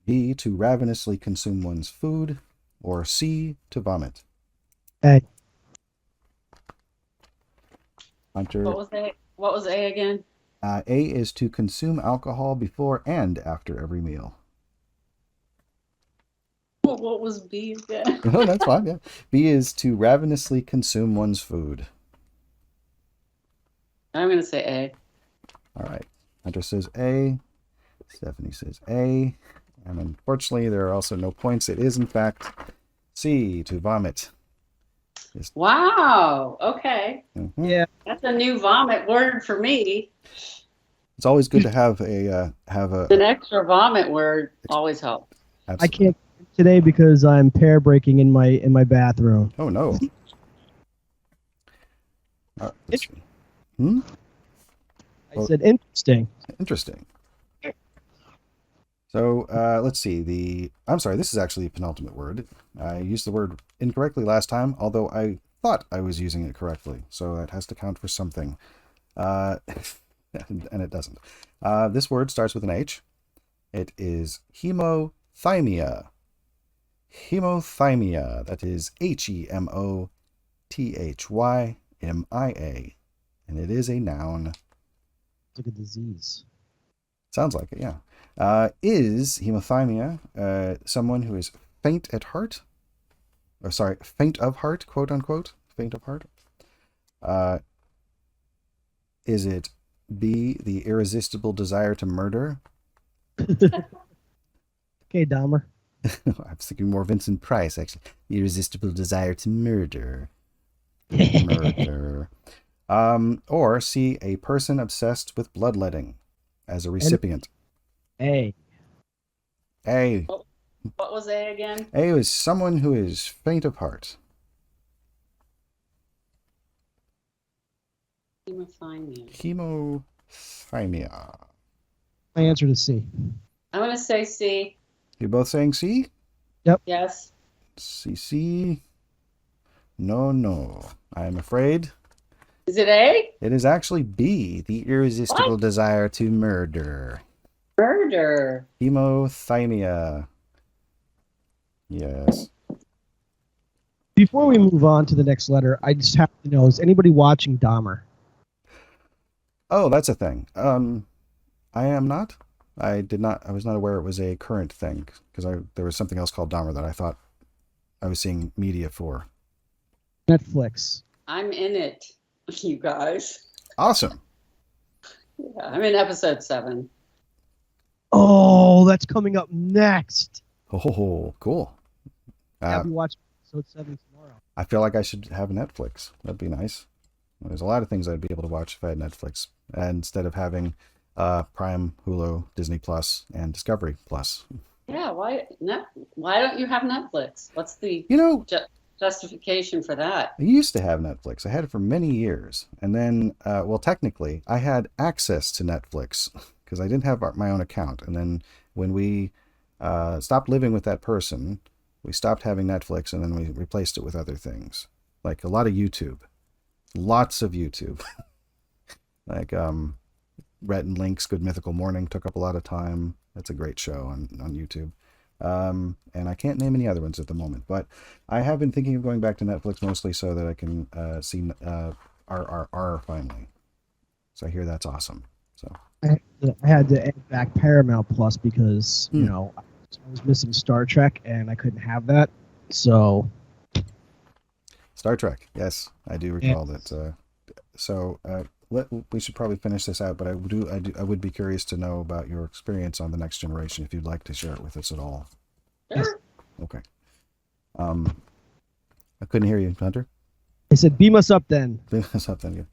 E: B, to ravenously consume one's food. Or C, to vomit.
D: A.
E: Hunter.
F: What was A again?
E: A is to consume alcohol before and after every meal.
F: What was B again?
E: Oh, that's fine, yeah. B is to ravenously consume one's food.
F: I'm going to say A.
E: All right. Hunter says A. Stephanie says A. And unfortunately, there are also no points. It is, in fact, C, to vomit.
F: Wow. Okay.
E: Mm-hmm.
D: Yeah.
F: That's a new vomit word for me.
E: It's always good to have
F: An extra vomit word always helps.
D: I can't today because I'm pear breaking in my bathroom.
E: Oh no. Let's see.
D: I said interesting.
E: Interesting. So let's see. I'm sorry. This is actually a penultimate word. I used the word incorrectly last time, although I thought I was using it correctly. So that has to count for something. And it doesn't. This word starts with an H. It is hemothymia. Hemothymia. That is HEMOTHYMIA. And it is a noun.
D: It's like a disease.
E: Sounds like it, yeah. Is hemothymia someone who is faint at heart? Or sorry, faint of heart, quote unquote, faint of heart? Is it B, the irresistible desire to murder?
D: Okay, Dahmer.
E: I was thinking more Vincent Price, actually. The irresistible desire to murder. Murder. Or C, a person obsessed with bloodletting as a recipient.
D: A.
E: A.
F: What was A again?
E: A is someone who is faint of heart.
F: Hemothymia.
E: Hemothymia.
D: My answer to C.
F: I'm going to say C.
E: You're both saying C?
F: Yes.
E: C. No. I am afraid
F: Is it A?
E: it is actually B, the irresistible desire to murder.
F: Murder.
E: Hemothymia. Yes.
D: Before we move on to the next letter, I just have to know, is anybody watching Dahmer?
E: Oh, that's a thing. I am not. I was not aware it was a current thing because there was something else called Dahmer that I thought I was seeing media for.
D: Netflix.
F: I'm in it, you guys.
E: Awesome.
F: Yeah, I'm in episode 7.
D: Oh, that's coming up next.
E: Oh, cool.
D: I'll be watching episode 7 tomorrow.
E: I feel like I should have Netflix. That'd be nice. There's a lot of things I'd be able to watch if I had Netflix, and instead of having Prime, Hulu, Disney Plus, and Discovery Plus.
F: Yeah, why don't you have Netflix? What's the justification for that?
E: I used to have Netflix. I had it for many years, and then, technically, I had access to Netflix because I didn't have my own account. And then when we stopped living with that person, we stopped having Netflix, and then we replaced it with other things, like a lot of YouTube. Lots of YouTube. Like Rhett and Link's Good Mythical Morning took up a lot of time. That's a great show on YouTube. And I can't name any other ones at the moment, but I have been thinking of going back to Netflix mostly so that I can see RRR finally. So I hear that's awesome. So
D: I had to add back Paramount Plus because, you know, I was missing Star Trek and I couldn't have that. So
E: Star Trek, yes, I do recall that. We should probably finish this out, but I would be curious to know about your experience on The Next Generation if you'd like to share it with us at all.
F: Sure.
E: Okay. I couldn't hear you, Hunter.
D: I said, beam us up then.
E: Beam us up then.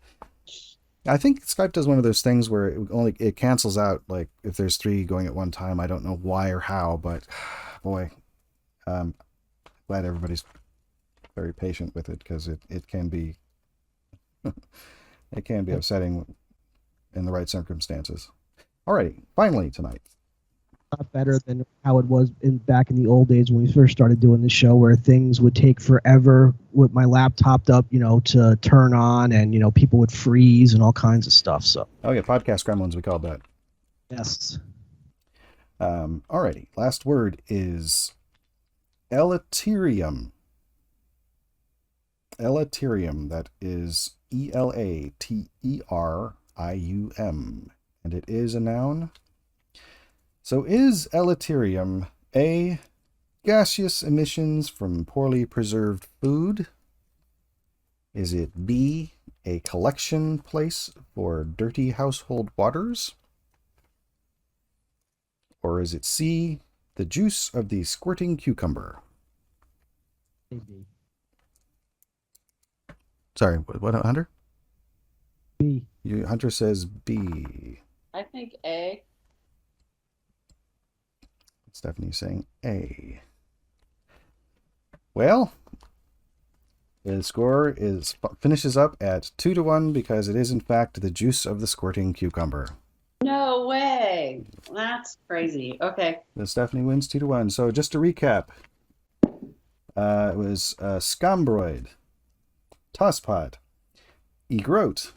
E: I think Skype does one of those things where it cancels out, like if there's 3 going at one time. I don't know why or how, but boy, glad everybody's very patient with it because it can be it can be upsetting in the right circumstances. Alrighty, finally tonight,
D: lot better than how it was back in the old days when we first started doing the show, where things would take forever with my laptop up, to turn on, and people would freeze and all kinds of stuff. So,
E: Oh yeah, podcast gremlins, we called that.
D: yes.
E: Alrighty, last word is elaterium. Elaterium, that is Elaterium, and it is a noun. So is elaterium A, gaseous emissions from poorly preserved food? Is it B, a collection place for dirty household waters? Or is it C, the juice of the squirting cucumber?
D: B.
E: Sorry, what Hunter?
D: B.
E: Hunter says B.
F: I think A.
E: Stephanie's saying A. Well, the score finishes up at 2-1 because it is in fact the juice of the squirting cucumber.
F: No way. That's crazy. Okay.
E: Stephanie wins 2-1. So just to recap, it was Scombroid, Tosspot, Egrote,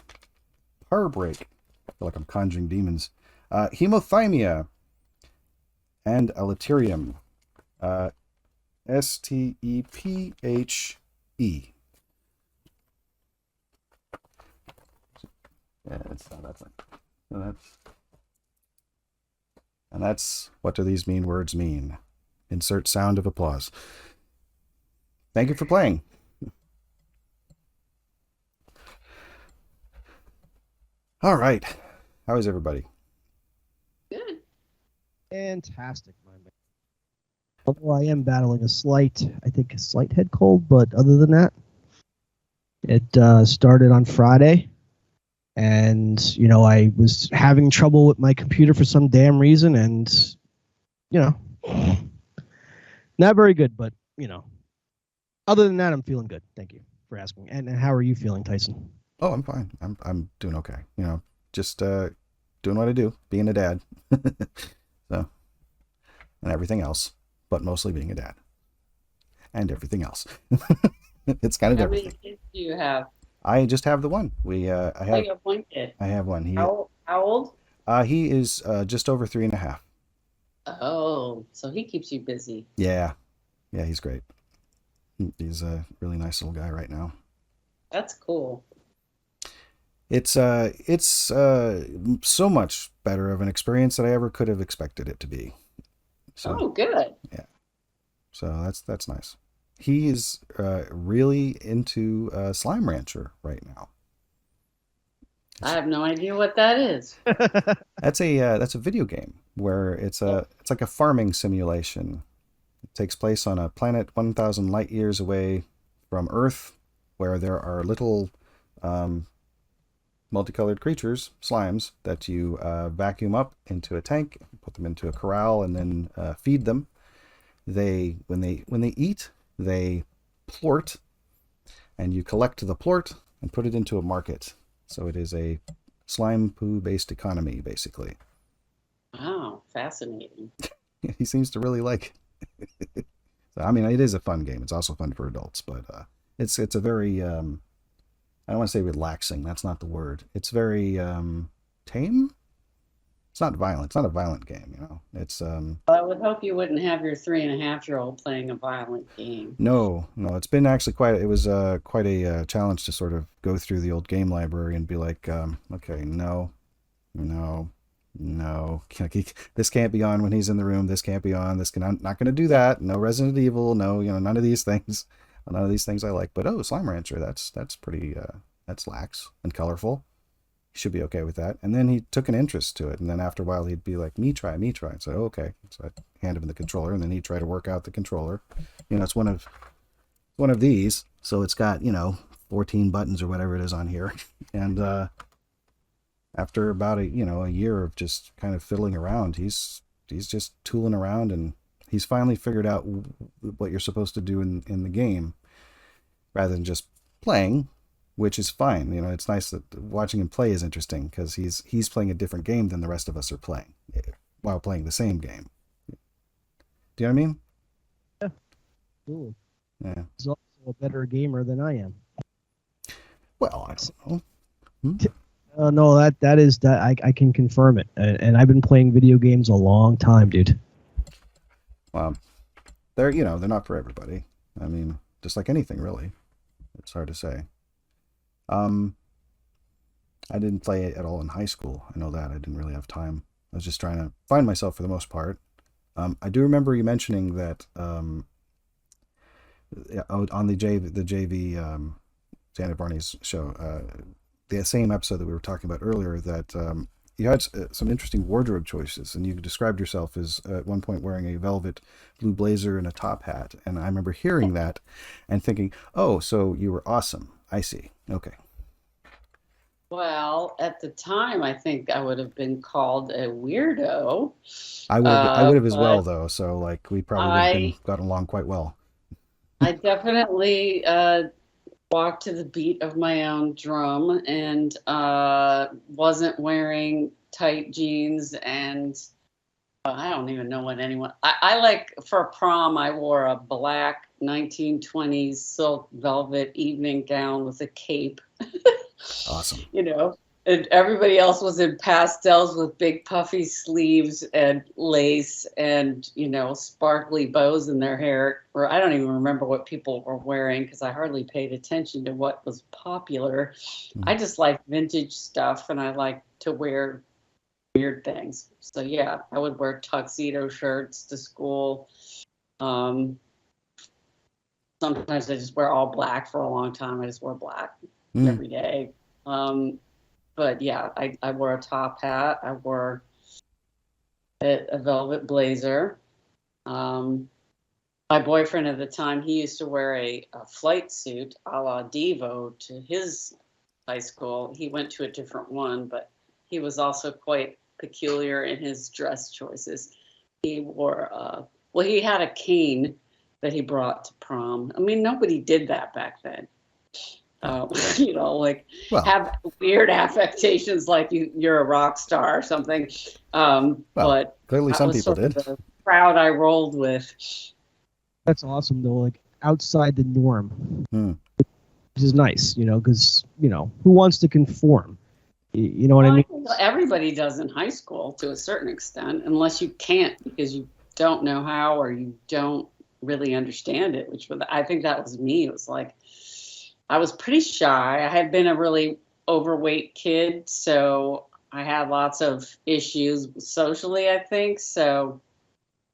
E: Parbreak, I feel like I'm conjuring demons, Hemothymia, and Elaterium. Stephe. Yeah, that's and that's what do these mean words mean? Insert sound of applause. Thank you for playing. All right. How is everybody?
F: Good.
D: Fantastic, my man. Although I am battling a slight head cold, but other than that, it started on Friday, and I was having trouble with my computer for some damn reason, and not very good, but other than that, I'm feeling good. Thank you for asking. And how are you feeling, Tyson?
E: Oh, I'm fine. I'm doing okay. Just doing what I do, being a dad. So, and everything else, but mostly being a dad. And everything else. It's kind of
F: How
E: everything.
F: many kids do you have?
E: I just have the one.
F: You have one kid.
E: I have one.
F: How old?
E: He is just over 3.5.
F: Oh, so he keeps you busy.
E: Yeah. Yeah, he's great. He's a really nice little guy right now.
F: That's cool.
E: It's so much better of an experience than I ever could have expected it to be. So,
F: Oh, good.
E: yeah. So that's nice. He is really into Slime Rancher right now.
F: I have no idea what that is.
E: That's a video game where it's like a farming simulation. It takes place on a planet 1,000 light years away from Earth, where there are little multicolored creatures, slimes, that you vacuum up into a tank, put them into a corral, and then feed them. When they eat, they plort, and you collect the plort and put it into a market. So it is a slime poo based economy, basically.
F: Wow, fascinating.
E: He seems to really like it. So, I mean, it is a fun game. It's also fun for adults, but it's a very I don't want to say relaxing. That's not the word. It's very tame. It's not violent. It's not a violent game, It's
F: I would hope you wouldn't have your 3.5-year-old playing a violent game.
E: No. It's been actually quite a challenge to sort of go through the old game library and be like, okay, no, this can't be on when he's in the room. This can't be on. I'm not going to do that. No Resident Evil. No, none of these things. None of these things I like. But Slime Rancher, that's pretty. That's lax and colorful. He should be okay with that. And then he took an interest to it. And then after a while, he'd be like, me try. So okay. So I hand him the controller, and then he'd try to work out the controller. It's one of these. So it's got 14 buttons or whatever it is on here. And after about a year of just kind of fiddling around, he's just tooling around, and he's finally figured out what you're supposed to do in the game, rather than just playing, which is fine. It's nice that watching him play is interesting because he's playing a different game than the rest of us are playing while playing the same game. Do you know what I mean?
D: Cool.
E: Yeah.
D: He's also a better gamer than I am.
E: Well, I don't know.
D: No, that is that I can confirm it, and I've been playing video games a long time, dude.
E: They're they're not for everybody. I mean, just like anything, really. It's hard to say. I didn't play it at all in high school. I know that. I didn't really have time. I was just trying to find myself for the most part. I do remember you mentioning that on the JV Janet Barney's show, the same episode that we were talking about earlier, that you had some interesting wardrobe choices, and you described yourself as at one point wearing a velvet blue blazer and a top hat. And I remember hearing that and thinking, oh, so you were awesome. I see. Okay.
F: Well, at the time, I think I would have been called a weirdo.
E: I would have as well,
F: But
E: though. So like we probably would have been gotten along quite well.
F: I definitely walked to the beat of my own drum and wasn't wearing tight jeans and I don't even know what anyone. I like for prom. I wore a black 1920s silk velvet evening gown with a cape.
E: Awesome.
F: And everybody else was in pastels with big puffy sleeves and lace and sparkly bows in their hair. Or I don't even remember what people were wearing because I hardly paid attention to what was popular. I just like vintage stuff and I like to wear weird things. So yeah, I would wear tuxedo shirts to school. Sometimes I just wear all black for a long time. I just wore black every day. But yeah, I wore a top hat. I wore a velvet blazer. My boyfriend at the time, he used to wear a flight suit a la Devo to his high school. He went to a different one, but he was also quite peculiar in his dress choices. He wore, he had a cane that he brought to prom. I mean, nobody did that back then. Have weird affectations like you're a rock star or something. But
E: clearly some people did.
F: The crowd I rolled with.
D: That's awesome, though. Like outside the norm, which is nice, because who wants to conform? You know what I mean?
F: Everybody does in high school to a certain extent, unless you can't because you don't know how or you don't really understand it. I think that was me. It was like I was pretty shy. I had been a really overweight kid, so I had lots of issues socially, I think. So,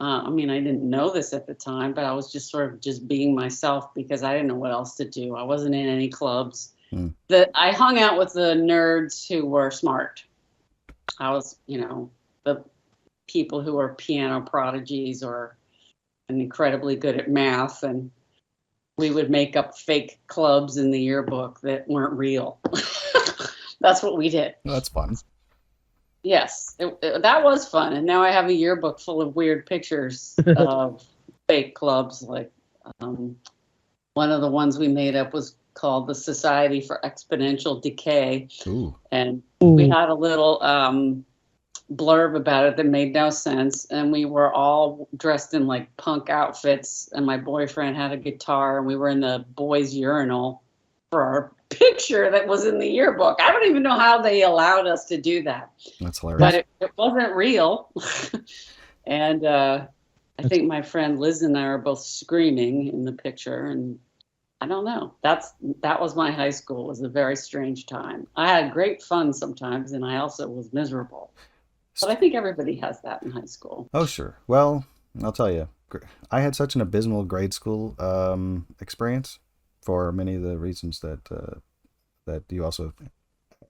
F: I didn't know this at the time, but I was just sort of just being myself because I didn't know what else to do. I wasn't in any clubs. I hung out with the nerds who were smart. I was, the people who were piano prodigies or incredibly good at math, and we would make up fake clubs in the yearbook that weren't real. That's what we did.
E: Well, that's fun.
F: Yes, that was fun. And now I have a yearbook full of weird pictures of fake clubs. Like one of the ones we made up was called the Society for Exponential Decay.
E: Ooh.
F: And we had a little blurb about it that made no sense. And we were all dressed in like punk outfits. And my boyfriend had a guitar and we were in the boys' urinal for our picture that was in the yearbook. I don't even know how they allowed us to do that.
E: That's hilarious.
F: But it wasn't real. And I think my friend Liz and I are both screaming in the picture. And I don't know. That was my high school. It was a very strange time. I had great fun sometimes, and I also was miserable. But I think everybody has that in high school.
E: Oh, sure. Well, I'll tell you, I had such an abysmal grade school experience for many of the reasons that you also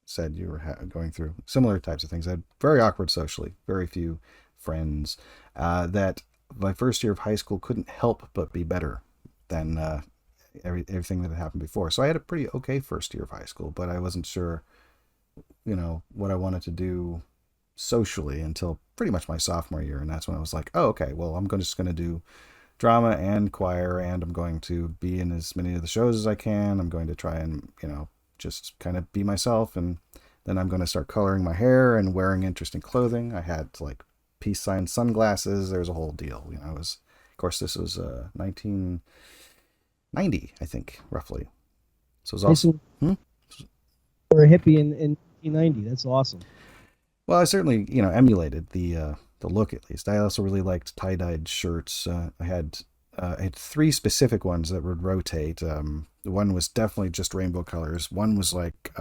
E: said you were going through. Similar types of things. I had very awkward socially, very few friends. That my first year of high school couldn't help but be better than everything that had happened before. So I had a pretty okay first year of high school, but I wasn't sure, what I wanted to do socially until pretty much my sophomore year. And that's when I was like, oh, okay, well, I'm just going to do drama and choir, and I'm going to be in as many of the shows as I can. I'm going to try and, just kind of be myself. And then I'm going to start coloring my hair and wearing interesting clothing. I had like peace sign sunglasses. There's a whole deal, course, this was 1990, I think, roughly. So it was
D: Tyson,
E: also
D: for a hippie in 1990. That's awesome.
E: well, I certainly emulated the look at least. I also really liked tie-dyed shirts. I had three specific ones that would rotate. One was definitely just rainbow colors. One was like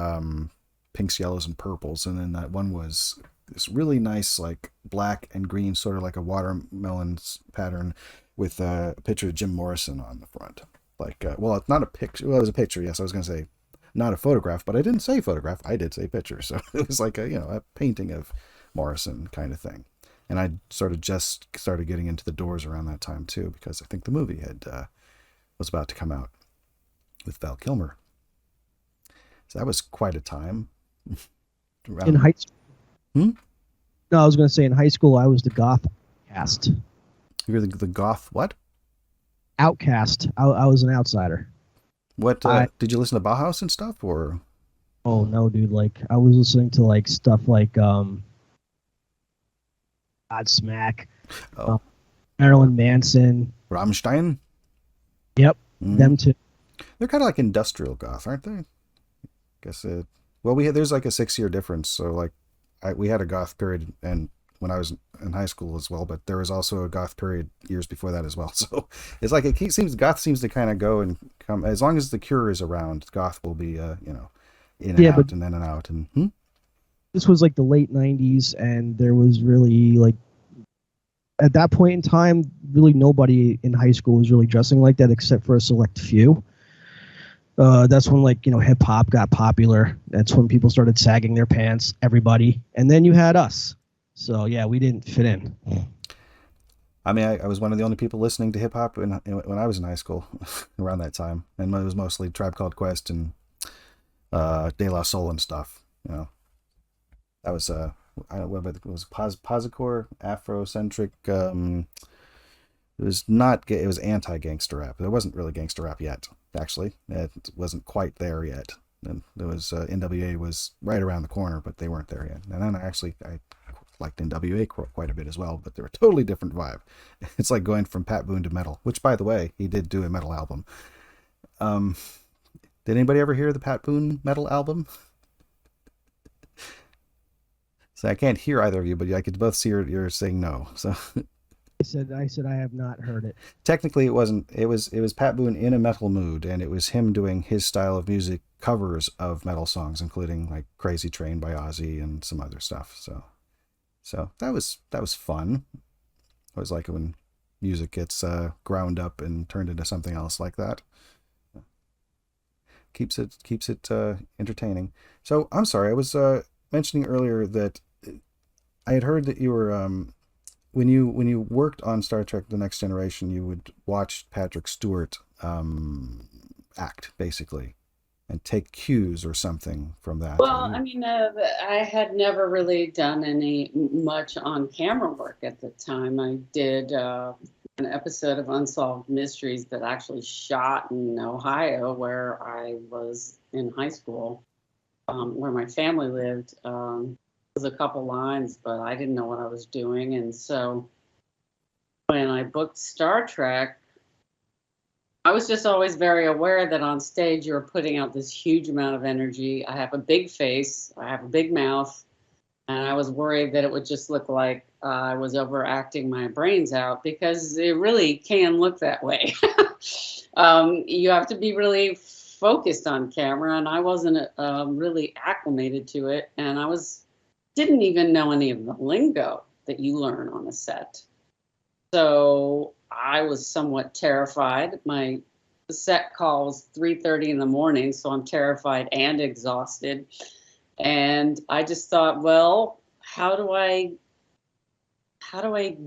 E: pinks, yellows, and purples, and then that one was this really nice like black and green, sort of like a watermelon pattern, with a picture of Jim Morrison on the front. Like, well, it's not a picture. Well, it was a picture. Yes, I was going to say not a photograph, but I didn't say photograph. I did say picture. So it was like a painting of Morrison kind of thing. And I sort of just started getting into the Doors around that time too, because I think the movie was about to come out with Val Kilmer. So that was quite a time.
D: In high school.
E: Hmm?
D: No, I was going to say in high school I was the goth outcast.
E: You're the goth what?
D: Outcast. I was an outsider.
E: What did you listen to Bauhaus and stuff, or?
D: Oh no, dude! Like I was listening to like stuff like Godsmack,
E: Oh.
D: Marilyn Manson.
E: Rammstein?
D: Yep,
E: Mm.
D: them too.
E: They're kind of like industrial goth, aren't they? Guess well, there's like a 6-year difference. So like, we had a goth period, and when I was in high school as well, but there was also a goth period years before that as well. So it's like goth seems to kind of go and come as long as the Cure is around. Goth will be in and
D: Yeah,
E: out
D: but
E: and in and out and.
D: This was like the late '90s, and there was really like at that point in time, really nobody in high school was really dressing like that except for a select few. That's when hip hop got popular. That's when people started sagging their pants. Everybody, and then you had us. So yeah, we didn't fit in.
E: I mean, I was one of the only people listening to hip hop when I was in high school around that time, and it was mostly Tribe Called Quest and De La Soul and stuff. That was I don't know what it was, Posicore, Afrocentric. It was not gay. It was anti-gangster rap. There wasn't really gangster rap yet. Actually, it wasn't quite there yet. And there was NWA was right around the corner, but they weren't there yet. And then I liked NWA quite a bit as well, but they're a totally different vibe. It's like going from Pat Boone to metal, which, by the way, he did do a metal album. Did anybody ever hear the Pat Boone metal album? So I can't hear either of you, but I could both see you're saying no. So
D: I said I have not heard it.
E: technically it wasn't. It was Pat Boone in a metal mood, and it was him doing his style of music covers of metal songs, including like Crazy Train by Ozzy and some other stuff. So that was fun. I always like it when music gets ground up and turned into something else like that. Keeps it entertaining. So I'm sorry, I was mentioning earlier that I had heard that you were when you worked on Star Trek: The Next Generation, you would watch Patrick Stewart act basically and take cues or something from that.
F: Well, I mean, I had never really done much on camera work at the time. I did an episode of Unsolved Mysteries that actually shot in Ohio, where I was in high school, where my family lived. It was a couple lines, but I didn't know what I was doing. And so when I booked Star Trek, I was just always very aware that on stage you're putting out this huge amount of energy. I have a big face, I have a big mouth, and I was worried that it would just look like I was overacting my brains out, because it really can look that way. You have to be really focused on camera, and I wasn't really acclimated to it, and I didn't even know any of the lingo that you learn on a set. So I was somewhat terrified. My set call was 3:30 in the morning, so I'm terrified and exhausted. And I just thought, well, how do I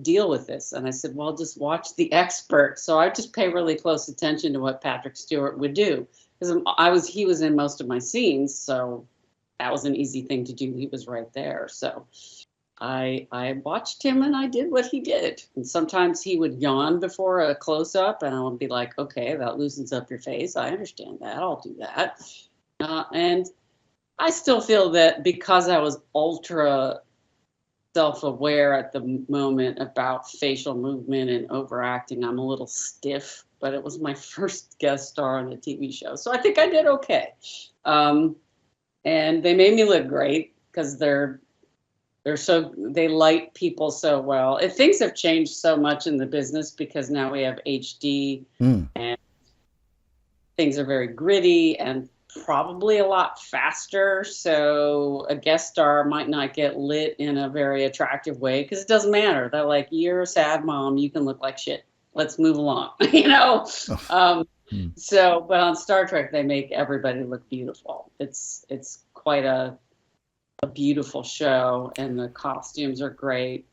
F: deal with this? And I said, well, just watch the expert. So I just pay really close attention to what Patrick Stewart would do, because he was in most of my scenes, so that was an easy thing to do. He was right there. So I watched him and I did what he did. And sometimes he would yawn before a close-up, and I would be like, okay, that loosens up your face. I understand that. I'll do that. And I still feel that because I was ultra self-aware at the moment about facial movement and overacting. I'm a little stiff, but it was my first guest star on a TV show, so I think I did okay. And they made me look great because they light people so well. And things have changed so much in the business because now we have HD and things are very gritty and probably a lot faster. So a guest star might not get lit in a very attractive way because it doesn't matter. They're like, you're a sad mom. You can look like shit. Let's move along, you know? So, but on Star Trek, they make everybody look beautiful. It's quite a beautiful show, and the costumes are great.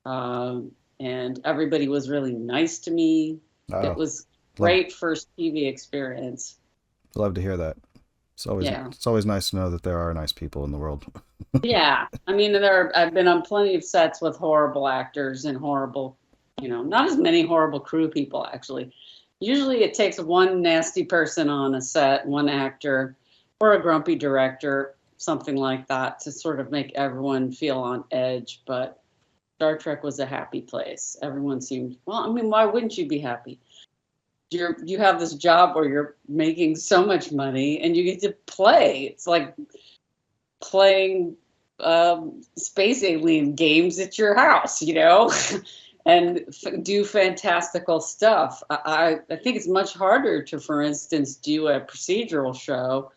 F: And everybody was really nice to me. It was great first TV experience.
E: Love to hear that. It's always nice to know that there are nice people in the world.
F: Yeah, I mean, I've been on plenty of sets with horrible actors and horrible, not as many horrible crew people actually. Usually it takes one nasty person on a set, one actor, or a grumpy director, something like that, to sort of make everyone feel on edge. But Star Trek was a happy place. Everyone seemed, well, I mean, why wouldn't you be happy? You have this job where you're making so much money and you get to play. It's like playing space alien games at your house, and do fantastical stuff. I think it's much harder to, for instance, do a procedural show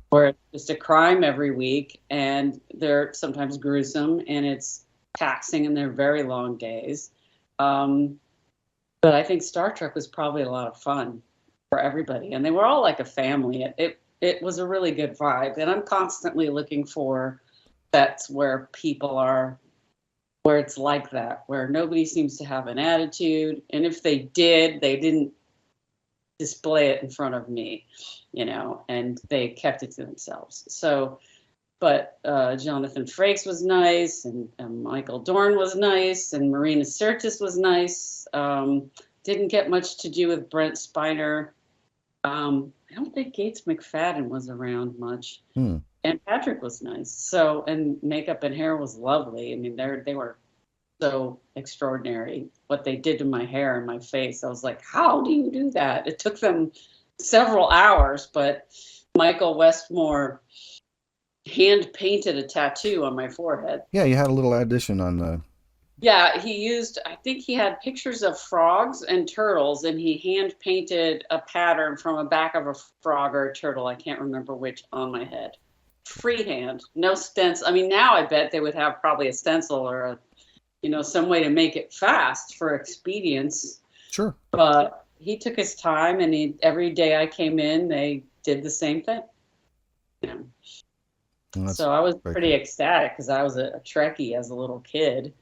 F: where it's just a crime every week, and they're sometimes gruesome and it's taxing and they're very long days. But I think Star Trek was probably a lot of fun for everybody, and they were all like a family. It was a really good vibe, and I'm constantly looking for sets where people are, where it's like that, where nobody seems to have an attitude, and if they did, they didn't display it in front of me, and they kept it to themselves. So, but Jonathan Frakes was nice, and Michael Dorn was nice, and Marina Sirtis was nice. Didn't get much to do with Brent Spiner. I don't think Gates McFadden was around much. And Patrick was nice. So, and makeup and hair was lovely. I mean, they were so extraordinary. What they did to my hair and my face, I was like, how do you do that? It took them several hours, but Michael Westmore hand painted a tattoo on my forehead.
E: Yeah, you had a little addition on the...
F: Yeah, I think he had pictures of frogs and turtles, and he hand painted a pattern from the back of a frog or a turtle, I can't remember which, on my head. Freehand, no stencil. I mean, now I bet they would have probably a stencil or some way to make it fast for expedience.
E: Sure.
F: But he took his time, and every day I came in, they did the same thing. So I was pretty ecstatic because I was a Trekkie as a little kid.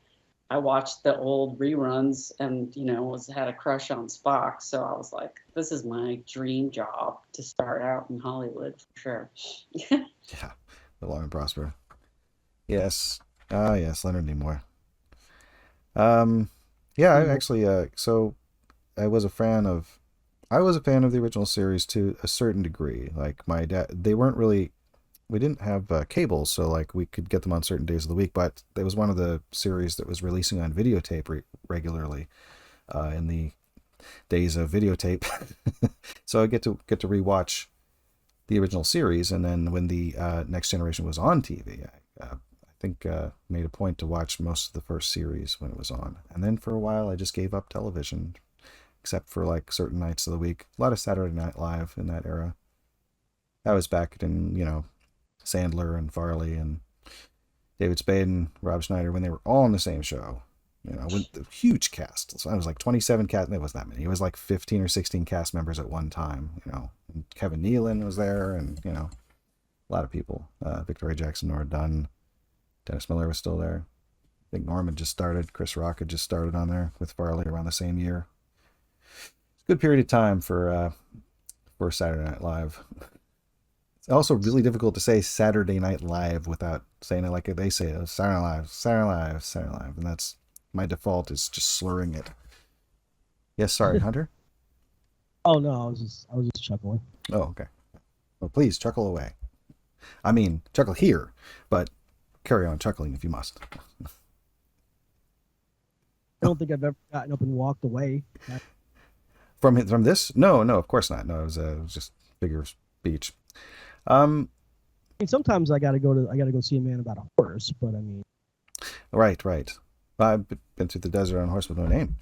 F: I watched the old reruns and, had a crush on Spock. So I was like, this is my dream job to start out in Hollywood for sure.
E: Yeah, the long and prosper. Yes. Yes, Leonard Nimoy. Yeah, I actually, so I was a fan of the original series to a certain degree. Like my dad, we didn't have cable, so like we could get them on certain days of the week, but it was one of the series that was releasing on videotape regularly in the days of videotape. So I get to rewatch the original series, and then when the Next Generation was on TV, I think made a point to watch most of the first series when it was on. And then for a while I just gave up television, except for like certain nights of the week. A lot of Saturday Night Live in that era. I was back in, Sandler and Farley and David Spade and Rob Schneider when they were all on the same show, with the huge cast. So I was like 27 cast. It wasn't that many. It was like 15 or 16 cast members at one time, and Kevin Nealon was there, and, a lot of people, Victoria Jackson, Nora Dunn, Dennis Miller was still there. I think Norm had just started. Chris Rock had just started on there with Farley around the same year. It's a good period of time for Saturday Night Live. It's also really difficult to say Saturday Night Live without saying it like they say it. Saturday Night Live, Saturday Night Live, Saturday Night Live. And that's my default is just slurring it. Yes, sorry, Hunter?
D: Oh no, I was just chuckling.
E: Oh, okay. Well, please chuckle away. I mean, chuckle here, but carry on chuckling if you must.
D: I don't think I've ever gotten up and walked away.
E: From this? No, of course not. No, it was just figure of speech.
D: I mean, sometimes I gotta go see a man about a horse, but I mean,
E: Right. I've been through the desert on a horse with no name.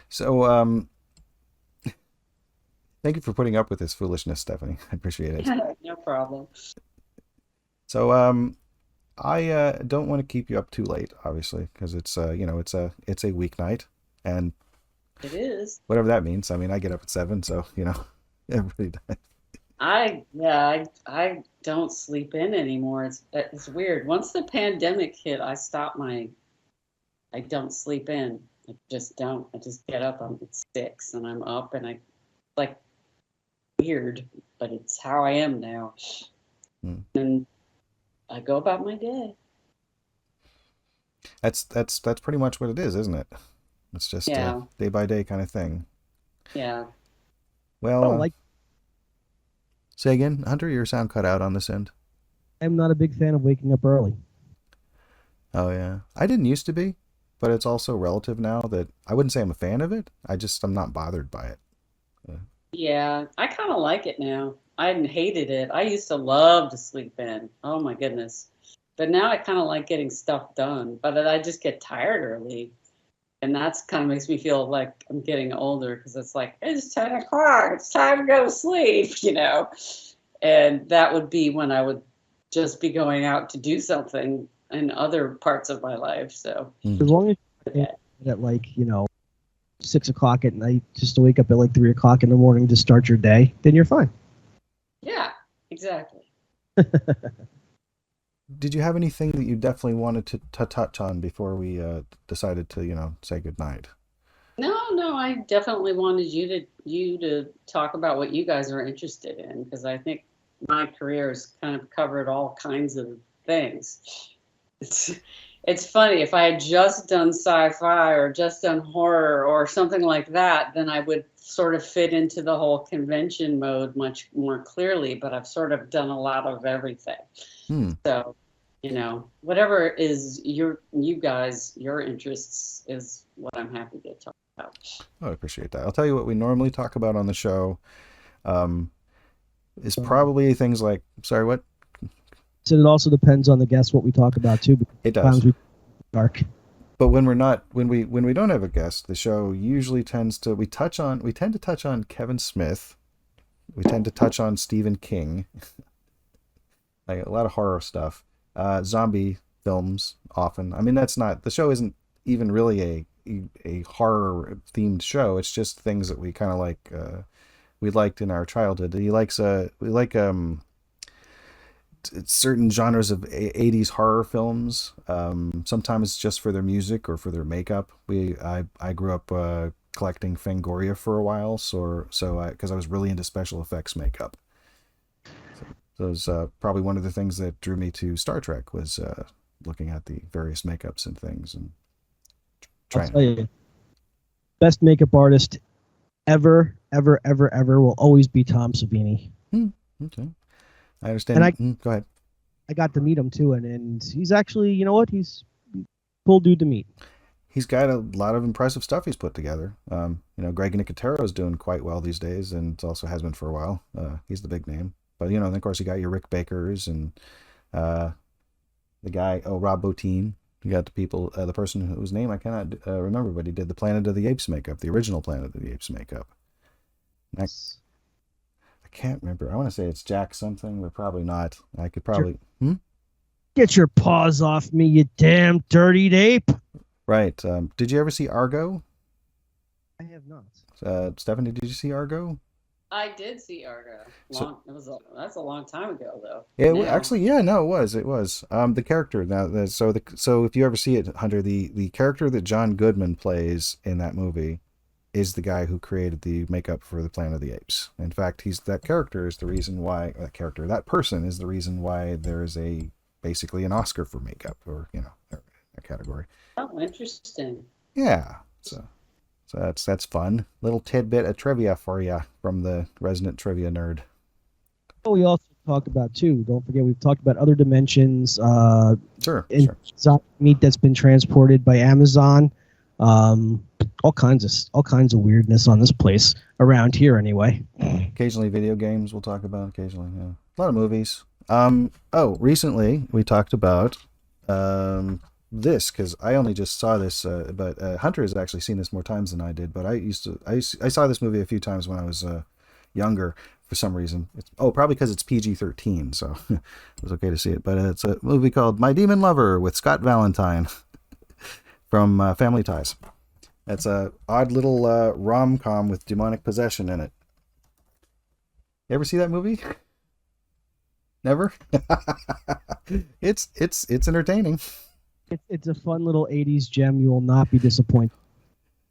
E: So, thank you for putting up with this foolishness, Stephanie. I appreciate it.
F: No problem.
E: So, I don't want to keep you up too late, obviously, because it's it's a weeknight, and
F: It is.
E: whatever that means. I mean, I get up at 7, so everybody does.
F: I don't sleep in anymore. It's weird. Once the pandemic hit, I don't sleep in. I just don't. I just get up. It's 6 and I'm up and I like weird, but it's how I am now. And I go about my day.
E: That's pretty much what it is, isn't it? It's just a day by day kind of thing.
F: Yeah.
E: Well, say again, Hunter, your sound cut out on this end.
D: I'm not a big fan of waking up early.
E: Oh yeah, I didn't used to be, but it's also relative now that I wouldn't say I'm a fan of it. I'm not bothered by it.
F: Yeah, I kind of like it now. I hated it. I used to love to sleep in. Oh my goodness. But now I kind of like getting stuff done. But I just get tired early. And that's kind of makes me feel like I'm getting older because it's like, it's 10 o'clock. It's time to go to sleep, And that would be when I would just be going out to do something in other parts of my life. So
D: as long as you're at 6 o'clock at night, just to wake up at 3 o'clock in the morning to start your day, then you're fine.
F: yeah, exactly.
E: Did you have anything that you definitely wanted to touch on before we decided to say goodnight?
F: No, I definitely wanted you to talk about what you guys are interested in because I think my career has kind of covered all kinds of things. It's funny, if I had just done sci-fi or just done horror or something like that, then I would sort of fit into the whole convention mode much more clearly, but I've sort of done a lot of everything. So, whatever is your interests is what I'm happy to talk about.
E: Oh, I appreciate that. I'll tell you what we normally talk about on the show is probably things like, sorry, what?
D: So it also depends on the guest what we talk about too.
E: It does.
D: Dark.
E: But when we don't have a guest, the show usually tends to touch on Kevin Smith. We tend to touch on Stephen King. Like a lot of horror stuff. Zombie films often. I mean, the show isn't even really a horror themed show. It's just things that we kind of like we liked in our childhood. We like certain genres of 80s horror films. Sometimes just for their music or for their makeup. I grew up collecting Fangoria for a while, so because I was really into special effects makeup. So it was probably one of the things that drew me to Star Trek was looking at the various makeups and things and trying.
D: I'll tell you, best makeup artist ever will always be Tom Savini.
E: Okay. I understand.
D: And
E: go ahead.
D: I got to meet him too, and he's actually, he's a cool dude to meet.
E: He's got a lot of impressive stuff he's put together. Greg Nicotero is doing quite well these days, and also has been for a while. He's the big name, but and of course you got your Rick Bakers and the guy, Rob Bottin. You got the person whose name I cannot remember, but he did the Planet of the Apes makeup, the original Planet of the Apes makeup. Next. I can't remember. I want to say it's Jack something, but probably not. I could probably...
D: Get your paws off me, you damn dirty ape.
E: Right. Did you ever see Argo?
D: I have not.
E: Stephanie, did you see Argo?
F: I did see Argo. That's a long time ago, though.
E: It was. It was. The character now. So if you ever see it, Hunter, the character that John Goodman plays in that movie is the guy who created the makeup for the Planet of the Apes. In fact, that person is the reason why there is basically an Oscar for makeup, or a category.
F: Oh, interesting.
E: Yeah. So that's fun. Little tidbit of trivia for you from the resident trivia nerd.
D: We also talk about too. Don't forget, we've talked about other dimensions.
E: Sure.
D: Meat that's been transported by Amazon. All kinds of weirdness on this place around here, anyway.
E: Occasionally, video games we'll talk about. Occasionally, yeah. A lot of movies. Recently we talked about this because I only just saw this, but Hunter has actually seen this more times than I did. But I saw this movie a few times when I was younger. For some reason, probably because it's PG-13, so it was okay to see it. But it's a movie called My Demon Lover with Scott Valentine from Family Ties. It's a odd little rom-com with demonic possession in it. You ever see that movie? Never? It's entertaining.
D: It's a fun little 80s gem. You will not be disappointed.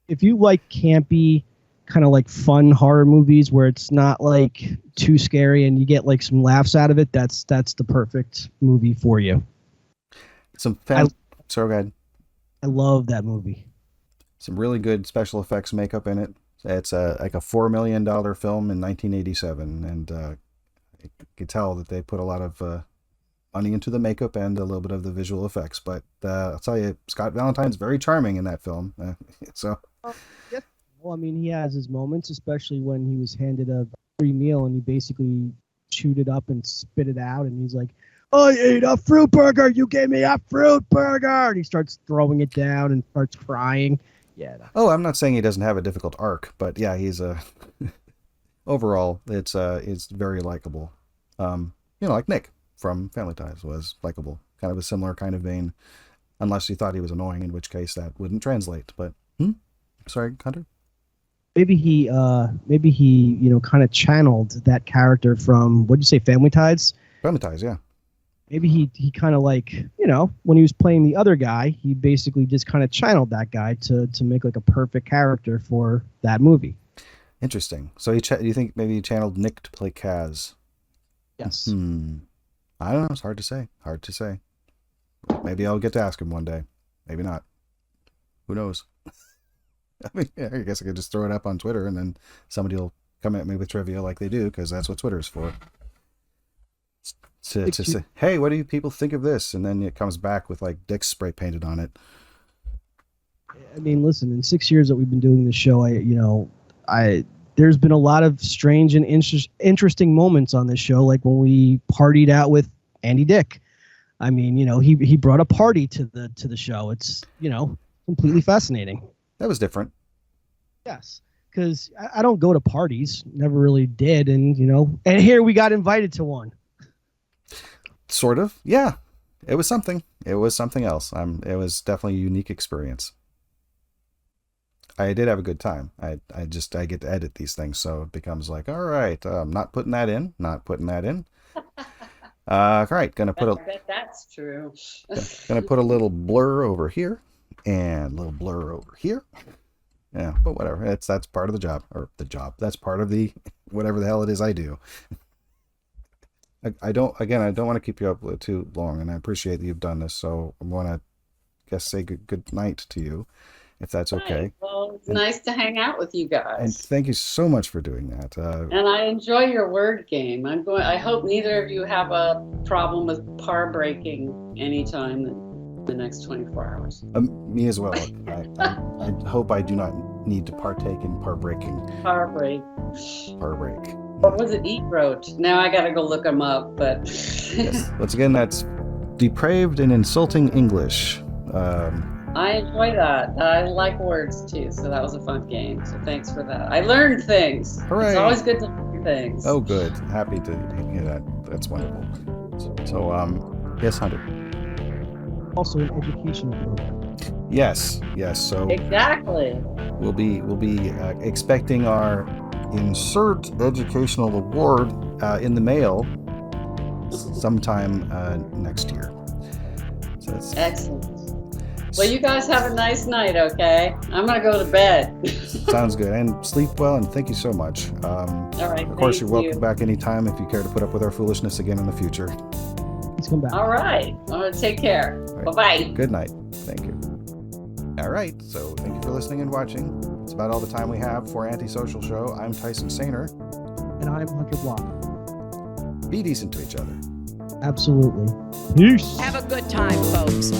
D: If you like campy, kind of like fun horror movies where it's not like too scary and you get like some laughs out of it, that's the perfect movie for you.
E: So go ahead.
D: I love that movie.
E: Some really good special effects makeup in it. It's like a $4 million film in 1987, and you could tell that they put a lot of money into the makeup and a little bit of the visual effects. But I'll tell you, Scott Valentine's very charming in that film.
D: Well, I mean, he has his moments, especially when he was handed a free meal and he basically chewed it up and spit it out, and he's like, "I ate a fruit burger. You gave me a fruit burger." And he starts throwing it down and starts crying. Yeah.
E: I'm not saying he doesn't have a difficult arc, but yeah, he's overall, it's very likable. Like Nick from Family Ties was likable, kind of a similar kind of vein, unless you thought he was annoying, in which case that wouldn't translate. But sorry, Hunter.
D: Maybe he kind of channeled that character from, what'd you say, Family Ties?
E: Family Ties, yeah.
D: Maybe he kind of like, when he was playing the other guy, he basically just kind of channeled that guy to make like a perfect character for that movie.
E: Interesting. So do you think maybe he channeled Nick to play Kaz?
D: Yes.
E: I don't know. It's hard to say. Maybe I'll get to ask him one day. Maybe not. Who knows? I mean, I guess I could just throw it up on Twitter and then somebody will come at me with trivia like they do, because that's what Twitter's for. To say, hey, what do you people think of this? And then it comes back with like dicks spray painted on it.
D: I mean, listen, in 6 years that we've been doing this show, there's been a lot of strange and interesting moments on this show, like when we partied out with Andy Dick. I mean, he brought a party to the show. It's, completely fascinating.
E: That was different.
D: Yes, because I don't go to parties, never really did, and here we got invited to one.
E: Sort of, yeah. It was something. It was something else. It was definitely a unique experience. I did have a good time. I get to edit these things, so it becomes like, all right, I'm not putting that in. All right, gonna put
F: I bet that's true.
E: Gonna put a little blur over here and a little blur over here. Yeah, but whatever. That's part of the job, That's part of the whatever the hell it is I do. I don't want to keep you up too long, and I appreciate that you've done this. So I want to say good night to you, if that's okay.
F: Right. Well, it's nice to hang out with you guys.
E: And thank you so much for doing that.
F: And I enjoy your word game. I hope neither of you have a problem with par breaking anytime in the next 24 hours.
E: Me as well. I hope I do not need to partake in par breaking.
F: Par break.
E: What
F: was it Eat wrote? Now I gotta go look them up, but
E: yes. Once again, that's depraved and insulting English.
F: I enjoy that. I like words too, so that was a fun game. So thanks for that. I learned things.
E: Hooray.
F: It's always good to learn things.
E: Oh, good. Happy to hear that. That's wonderful. So, yes, Hunter.
D: Also an educational program.
E: Yes. So
F: exactly.
E: We'll be expecting our insert educational award in the mail sometime next year. So that's
F: excellent. Well, you guys have a nice night, okay? I'm going to go to bed.
E: Sounds good. And sleep well, and thank you so much.
F: All right.
E: Of course, you're welcome back anytime if you care to put up with our foolishness again in the future.
D: Please come back.
F: All right. Take care. Right. Bye-bye.
E: Good night. Thank you. All right. So thank you for listening and watching. It's about all the time we have for Antisocial Show. I'm Tyson Sainer.
D: And I'm Hunter Block.
E: be decent to each other.
D: Absolutely. Peace.
G: Have a good time, folks.